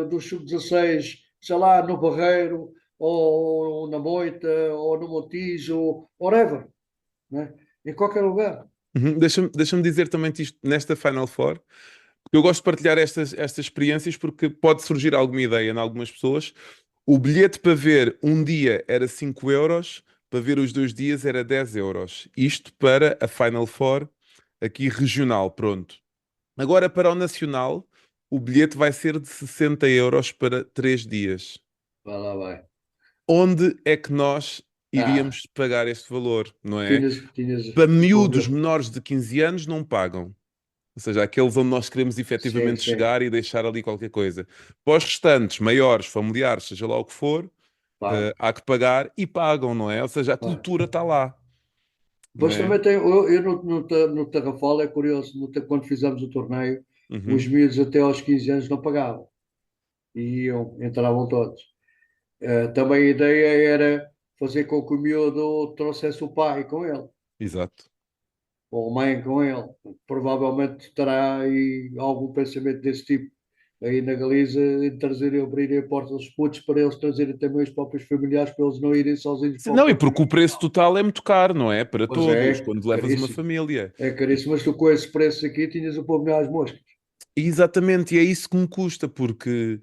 dos sub-16, sei lá, no Barreiro, ou na Moita, ou no Montijo, whatever, né? Em qualquer lugar. Uhum. Deixa-me dizer também isto nesta Final Four, porque eu gosto de partilhar estas experiências porque pode surgir alguma ideia em algumas pessoas. O bilhete para ver um dia era 5 euros, para ver os 2 dias era 10 euros. Isto para a Final Four aqui regional, pronto. Agora para o nacional, o bilhete vai ser de 60 euros para 3 dias. Vai lá, vai. Onde é que nós Ah, iríamos pagar este valor, não é? tinhas Para o miúdos meu. menores de 15 anos não pagam. Ou seja, aqueles onde nós queremos Sim, efetivamente sim. chegar e deixar ali qualquer coisa. Para os restantes, maiores, familiares, seja lá o que for, Pago, há que pagar e pagam, não é? Ou seja, a pago. cultura está lá, não Depois é? também tem, eu no Tarrafal é curioso, quando fizemos o torneio, os Uhum. miúdos até aos 15 anos não pagavam. E iam, entravam todos. Também a ideia era fazer com que o miúdo trouxesse o pai com ele, Exato. ou a mãe com ele. Provavelmente terá aí algum pensamento desse tipo aí na Galiza, em trazer e abrir a porta aos putos para eles trazerem também os próprios familiares, para eles não irem sozinhos para o Não, e porque o campeonato. preço total é muito caro, não é? Para Pois todos, é, quando levas uma caríssimo. família. É caríssimo, mas tu com esse preço aqui tinhas o povo às moscas. E exatamente, e é isso que me custa, porque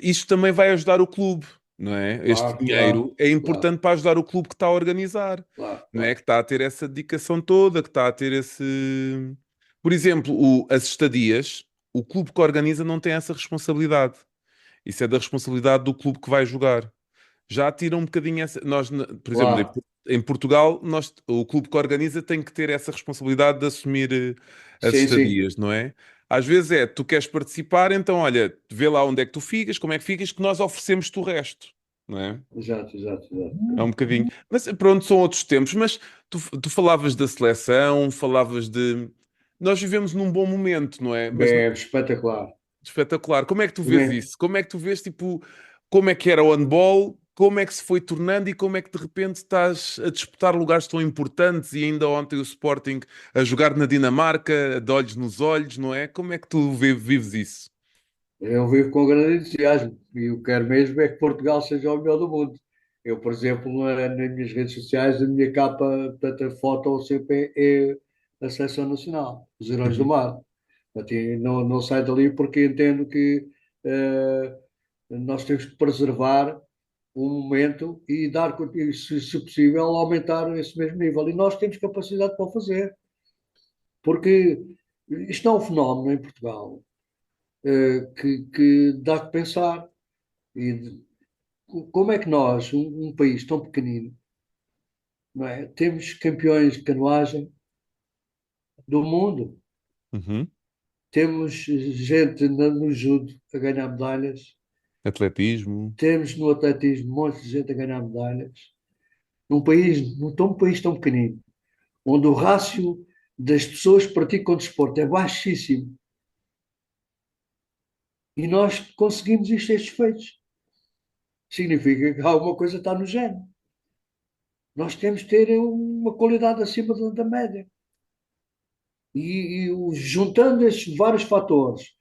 isto também vai ajudar o clube, não é? Este Claro, claro, dinheiro é claro, importante para ajudar o clube que está a organizar, claro, não é? claro. Que está a ter essa dedicação toda, que está a ter esse. Por exemplo, as estadias, o clube que organiza não tem essa responsabilidade. Isso é da responsabilidade do clube que vai jogar. Já tira um bocadinho essa. Nós, por exemplo, Claro. em Portugal, o clube que organiza tem que ter essa responsabilidade de assumir as Sim, sim. estadias, não é? Às vezes é, tu queres participar, então olha, vê lá onde é que tu ficas, como é que ficas, que nós oferecemos-te o resto, não é? Exato, exato, exato. É um bocadinho. Mas pronto, são outros tempos. Mas tu falavas da seleção, falavas de. Nós vivemos num bom momento, não é? Mas Bem, espetacular. espetacular. Como é que tu vês Bem, isso? Como é que tu vês, tipo, como é que era o handball, como é que se foi tornando e como é que de repente estás a disputar lugares tão importantes e ainda ontem o Sporting a jogar na Dinamarca, de olhos nos olhos, não é? Como é que tu vives isso? eu vivo com grande entusiasmo e eu quero mesmo é que Portugal seja o melhor do mundo. Eu, por exemplo, nas minhas redes sociais, a minha capa, portanto, a foto sempre é a seleção nacional, os Heróis do Uhum. Mar. Portanto, e não sai dali porque entendo que nós temos que preservar um momento e dar, e, se possível, aumentar esse mesmo nível. E nós temos capacidade para o fazer, porque isto não é um fenómeno em Portugal. que dá que pensar. E como é que nós, um país tão pequenino, não é? Temos campeões de canoagem do mundo, Uhum. temos gente no judo a ganhar medalhas, Atletismo. temos no atletismo um monte de gente a ganhar medalhas. Num país tão pequenino, onde o rácio das pessoas que praticam desporto é baixíssimo, e nós conseguimos estes feitos. Significa que alguma coisa está no gene. Nós temos que ter uma qualidade acima da média. Juntando estes vários fatores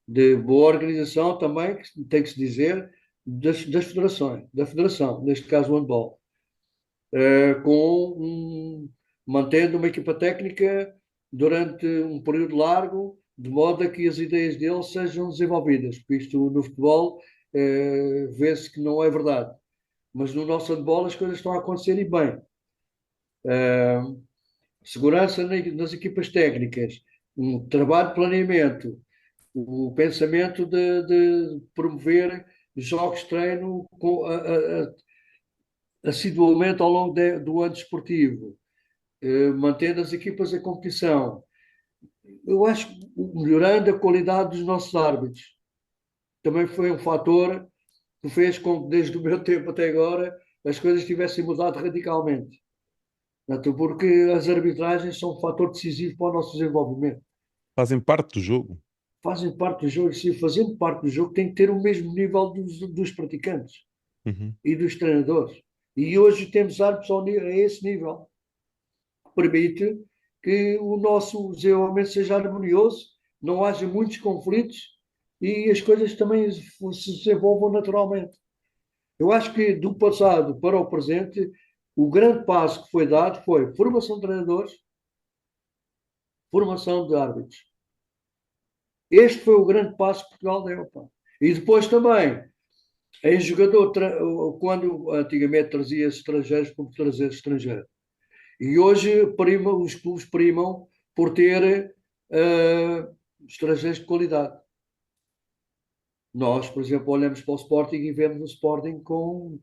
de boa organização também, que tem que se dizer, das federações, da federação, neste caso o handball, mantendo uma equipa técnica durante um período largo, de modo a que as ideias deles sejam desenvolvidas, porque isto no futebol vê-se que não é verdade. Mas no nosso handball as coisas estão a acontecer e bem. Segurança nas equipas técnicas, um trabalho de planeamento, o pensamento de promover jogos de treino assiduamente ao longo do ano desportivo, mantendo as equipas em competição. Eu acho que melhorando a qualidade dos nossos árbitros também foi um fator que fez com que, desde o meu tempo até agora, as coisas tivessem mudado radicalmente. Portanto, porque as arbitragens são um fator decisivo para o nosso desenvolvimento. Fazem parte do jogo. Fazem parte do jogo, e se fazendo parte do jogo, tem que ter o mesmo nível dos praticantes Uhum. e dos treinadores. E hoje temos árbitros a esse nível, que permite que o nosso desenvolvimento seja harmonioso, não haja muitos conflitos e as coisas também se desenvolvam naturalmente. Eu acho que do passado para o presente, o grande passo que foi dado foi formação de treinadores, formação de árbitros. Este foi o grande passo que Portugal deu. Pá. E depois também, em jogador, quando antigamente trazia estrangeiros, como trazer estrangeiros. E hoje os clubes primam por ter estrangeiros de qualidade. Nós, por exemplo, olhamos para o Sporting e vemos o Sporting com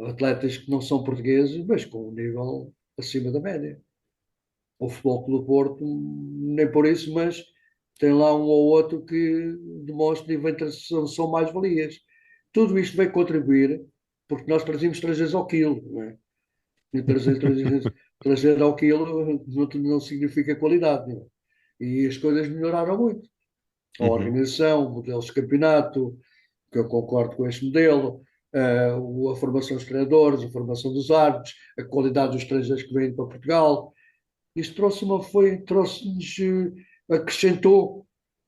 atletas que não são portugueses, mas com um nível acima da média. O Futebol Clube do Porto, nem por isso, mas tem lá um ou outro que demonstra e são mais-valias. Tudo isto vai contribuir, porque nós trazemos estrangeiros ao quilo, não é? E trazer ao quilo não significa qualidade, não é? E as coisas melhoraram muito. A Uhum. organização, modelos de campeonato, que eu concordo com este modelo, a formação dos treinadores, a formação dos árbitros, a qualidade dos estrangeiros que vêm para Portugal. Isto trouxe-nos,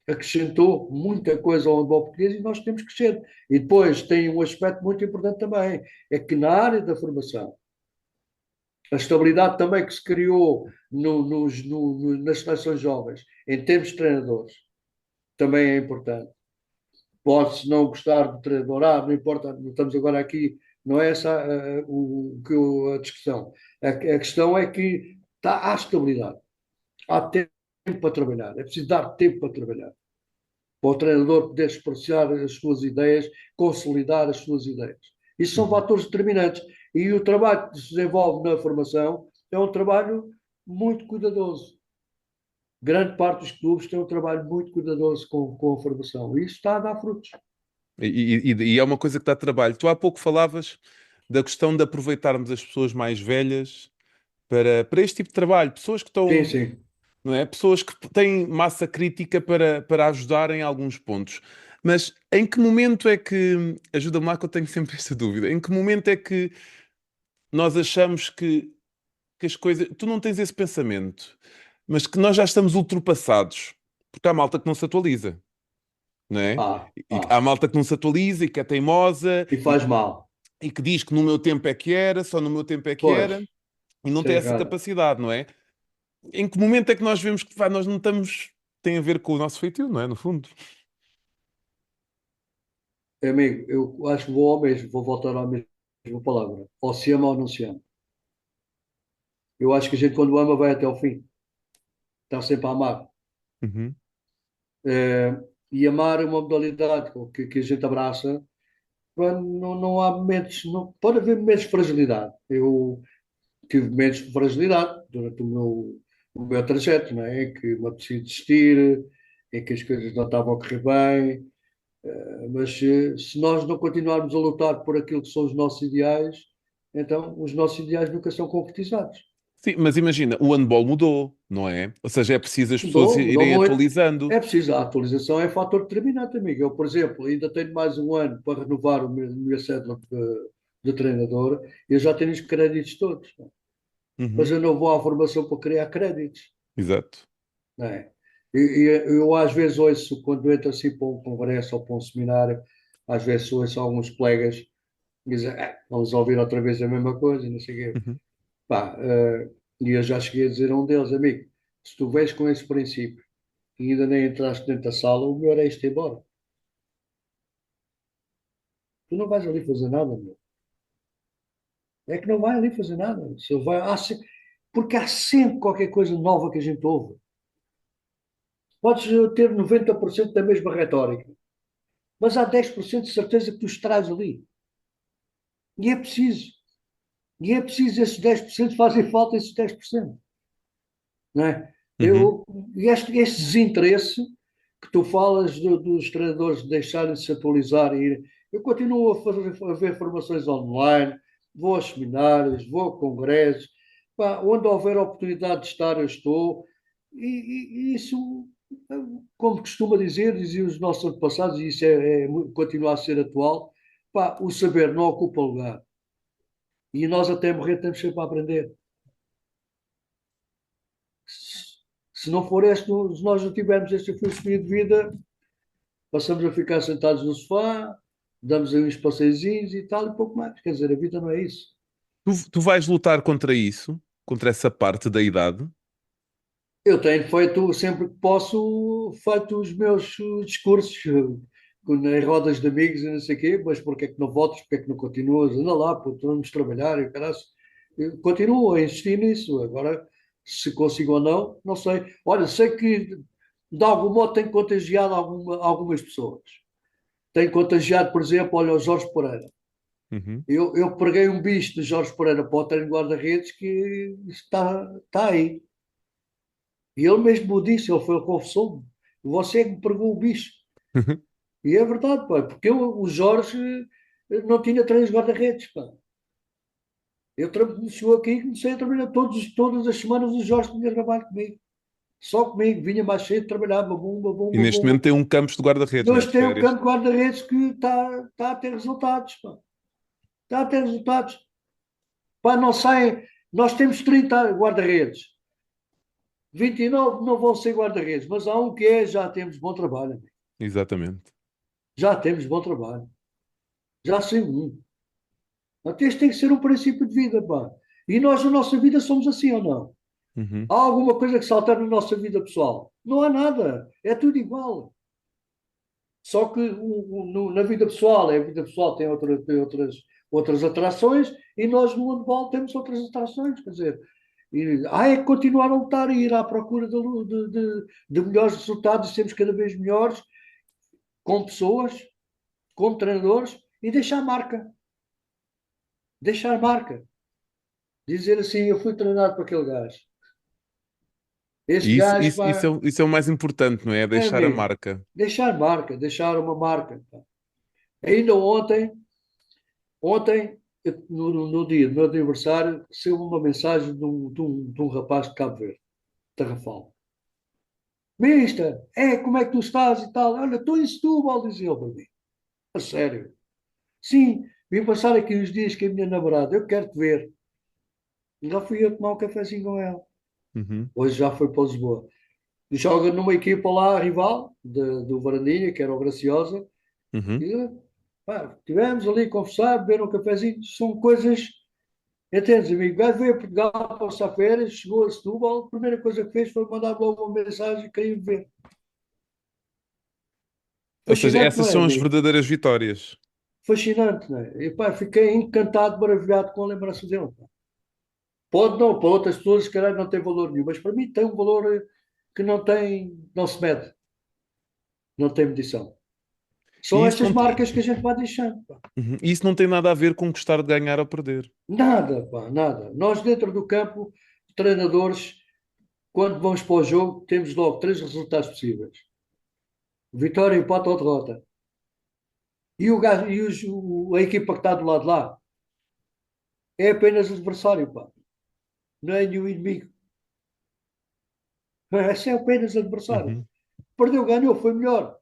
acrescentou muita coisa ao handball português e nós temos que crescer. E depois tem um aspecto muito importante também, é que na área da formação, a estabilidade também que se criou nas seleções jovens, em termos de treinadores, também é importante. Pode-se não gostar do treinador, não importa, não estamos agora aqui, não é essa a discussão. A questão é que há estabilidade, há tempo para trabalhar, é preciso dar tempo para trabalhar, para o treinador poder expressar as suas ideias, consolidar as suas ideias. Isso são Uhum. fatores determinantes. E o trabalho que se desenvolve na formação é um trabalho muito cuidadoso. Grande parte dos clubes tem um trabalho muito cuidadoso com a formação. E isso está a dar frutos. E é uma coisa que dá trabalho. Tu há pouco falavas da questão de aproveitarmos as pessoas mais velhas para este tipo de trabalho. Pessoas que Sim, estão, sim. não é? Pessoas que têm massa crítica para ajudar em alguns pontos. Mas em que momento é que, ajuda-me lá que eu tenho sempre esta dúvida, em que momento é que nós achamos que as coisas, tu não tens esse pensamento, mas que nós já estamos ultrapassados, porque há malta que não se atualiza, não é? E há malta que não se atualiza e que é teimosa E faz mal. e que diz que no meu tempo é que era, só no meu tempo é que Pois, era, e não tem tem essa razão. capacidade, não é? Em que momento é que nós vemos que pá, nós não estamos, tem a ver com o nosso feitio, não é? No fundo. Amigo, eu acho que vou ao mesmo, vou voltar à mesma palavra. Ou se ama ou não se ama. Eu acho que a gente, quando ama, vai até ao fim. Está sempre a amar. Uhum. e amar uma modalidade que a gente abraça, pá, não há momentos, não, pode haver momentos de fragilidade. Eu tive momentos de fragilidade durante o meu trajeto, não é? Em que me apetecia desistir, em que as coisas não estavam a correr bem, mas se nós não continuarmos a lutar por aquilo que são os nossos ideais, então os nossos ideais nunca são concretizados. Sim, mas imagina, o handball mudou, não é? Ou seja, é preciso as pessoas Mudou irem muito. atualizando. É preciso, a atualização é fator determinante, amigo. Eu, por exemplo, ainda tenho mais um ano para renovar o meu cédula de treinador, eu já tenho os créditos todos, mas Uhum, eu não vou à formação para criar créditos. exato. Não é? Eu às vezes ouço, quando entro assim para um congresso ou para um seminário, às vezes ouço alguns colegas dizer, vamos ouvir outra vez a mesma coisa, não sei o quê. Uhum. Pá, e eu já cheguei a dizer a um deles, amigo, se tu vês com esse princípio e ainda nem entraste dentro da sala, o melhor é isto embora. Tu não vais ali fazer nada, meu. É que não vai ali fazer nada. Se vai, porque há sempre qualquer coisa nova que a gente ouve. Podes ter 90% da mesma retórica, mas há 10% de certeza que tu estás ali. E é preciso. E é preciso esses 10% fazem falta esses 10%. Não é? Uhum. Este desinteresse que tu falas dos treinadores deixarem de se atualizar e ir, eu continuo a ver formações online, vou aos seminários, vou a congressos, pá, onde houver oportunidade de estar, eu estou, e isso, como costuma dizer, diziam os nossos antepassados, e isso continua a ser atual, pá, o saber não ocupa lugar. E nós até morrer temos sempre a aprender. Se não for este, se nós não tivermos esta filosofia de vida, passamos a ficar sentados no sofá, damos aí uns passeizinhos e tal, e pouco mais. Quer dizer, a vida não é isso. Tu vais lutar contra isso, contra essa parte da idade? Eu tenho feito, sempre que posso, feito os meus discursos em rodas de amigos e não sei o quê, mas porque é que não votas, porque é que não continuas? Anda lá, pô, vamos trabalhar e caralho. Eu continuo a insistir nisso. Agora, se consigo ou não, não sei. Olha, sei que de algum modo tenho contagiado algumas pessoas. Tenho contagiado, por exemplo, olha, o Jorge Pereira. Uhum. Eu preguei um bicho de Jorge Pereira para o treino de guarda-redes que está aí. E ele mesmo me disse, ele confessou-me. Você é que me pregou o bicho. E é verdade, pá, porque o Jorge não tinha três guarda-redes, pá. Chegou aqui e comecei a trabalhar todas as semanas o Jorge tinha trabalho comigo. Só comigo, vinha mais cedo, trabalhava, bumba, E bumba, neste bumba. momento tem um campus de guarda-redes, né, Nós de temos um férias. campo de guarda-redes que está a ter resultados, pá. Está a ter resultados. Pá, não saem, nós temos 30 guarda-redes. 29 não vão ser guarda-redes, mas há um que é, já temos bom trabalho, amigo. Exatamente. Já temos bom trabalho. Já sei um. Até este tem que ser um princípio de vida, pá. E nós, na nossa vida, somos assim ou não? Uhum. Há alguma coisa que se altera na nossa vida pessoal? Não há nada. É tudo igual. Só que na vida pessoal, a vida pessoal tem outras atrações e nós no handball temos outras atrações. Quer dizer, é que continuar a lutar e ir à procura de melhores resultados e sermos cada vez melhores com pessoas, com treinadores e deixar marca. Deixar marca. Dizer assim, eu fui treinado por aquele gajo. Este E isso, gajo, isso, isso, é, pá, isso é o mais importante, não é? É é deixar a amigo. marca. Deixar marca, deixar uma marca. Pá. Ainda ontem, no dia do meu aniversário, recebo uma mensagem de um rapaz de Cabo Verde, Tarrafal. Mister, como é que tu estás e tal? Olha, estou em Setúbal, dizia ele para mim. A sério. Sim, vim passar aqui uns dias com a minha namorada, eu quero te ver. E lá fui eu tomar um cafezinho com ela. Uhum. Hoje já foi para Lisboa. Joga numa equipa lá, rival, do Varandinha, que era o Graciosa. Uhum. E pá, tivemos ali a conversar, beber um cafezinho. São coisas. Entendes, amigo? O gajo veio a Portugal passar férias, chegou a Setúbal, a primeira coisa que fez foi mandar logo uma mensagem e queria me ver. Ou seja, Fascinante, não essas é, são as amigo? verdadeiras vitórias. Fascinante, não é? E pá, fiquei encantado, maravilhado com a lembrança dele. Pá. Pode não, para outras pessoas, se calhar não tem valor nenhum, mas para mim tem um valor que não tem, não se mede. Não tem medição. E São isso estas não, marcas que a gente vai deixando. Pá. Uhum. Isso não tem nada a ver com gostar de ganhar ou perder. Nada, pá, nada. Nós dentro do campo, treinadores, quando vamos para o jogo, temos logo três resultados possíveis: vitória, empate ou derrota. A equipa que está do lado de lá é apenas adversário, pá. Não é nenhum inimigo. É apenas adversário. Uhum. Perdeu, ganhou, foi melhor.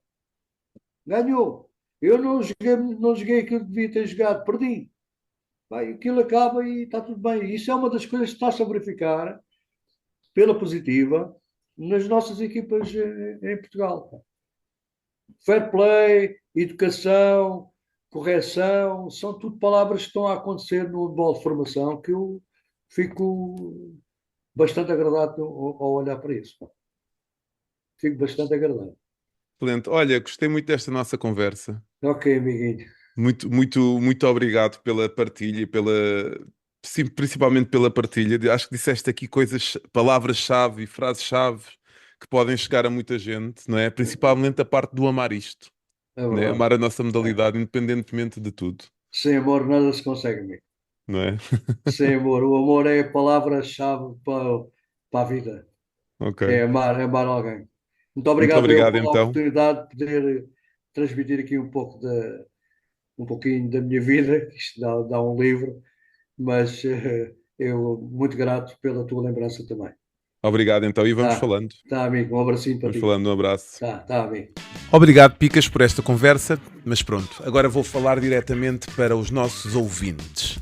Ganhou. Eu não joguei aquilo que devia ter jogado, perdi. Vai, aquilo acaba e está tudo bem. Isso é uma das coisas que está-se a verificar pela positiva nas nossas equipas em Portugal. Pá. Fair play, educação, correção, são tudo palavras que estão a acontecer no handball de formação que eu fico bastante agradado ao olhar para isso. Pá. Fico bastante agradado. Excelente. Olha, gostei muito desta nossa conversa. Ok, amiguinho. Muito, muito, muito obrigado pela partilha e sim, principalmente pela partilha. Acho que disseste aqui coisas, palavras-chave e frases-chave que podem chegar a muita gente, não é? Principalmente a parte do amar isto, É né? verdade. Amar a nossa É. modalidade, independentemente de tudo, Sem amor nada se consegue, amigo. não é? Sem amor. O amor é a palavra-chave para a vida. Ok. É amar alguém. Muito Muito obrigado eu obrigado, pela então. oportunidade de poder transmitir aqui um pouquinho da minha vida. Isto dá um livro, mas eu muito grato pela tua lembrança também. Obrigado, então, e vamos Tá, falando. tá, amigo. Um abracinho para Vamos ti. falando, um abraço. Tá, amigo. Obrigado, Picas, por esta conversa, mas pronto, agora vou falar diretamente para os nossos ouvintes.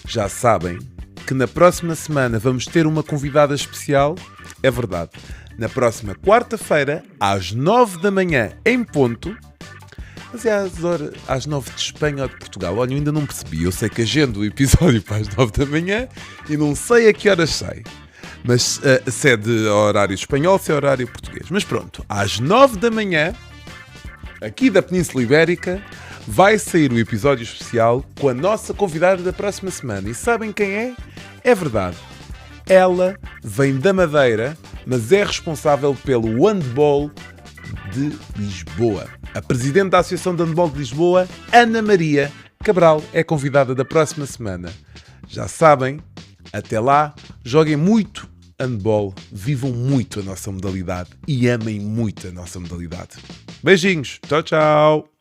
Já sabem que na próxima semana vamos ter uma convidada especial, é verdade. Na próxima quarta-feira, às 9 da manhã, em ponto, mas é às 9 de Espanha ou de Portugal. Olha, eu ainda não percebi, eu sei que agendo o episódio para as 9 da manhã e não sei a que horas sai. Mas se é de horário espanhol, se é horário português. Mas pronto, às 9 da manhã, aqui da Península Ibérica, vai sair o episódio especial com a nossa convidada da próxima semana. E sabem quem é? É verdade. Ela vem da Madeira, mas é responsável pelo handball de Lisboa. A presidente da Associação de Handball de Lisboa, Ana Maria Cabral, é convidada da próxima semana. Já sabem, até lá, joguem muito handball, vivam muito a nossa modalidade e amem muito a nossa modalidade. Beijinhos, tchau, tchau!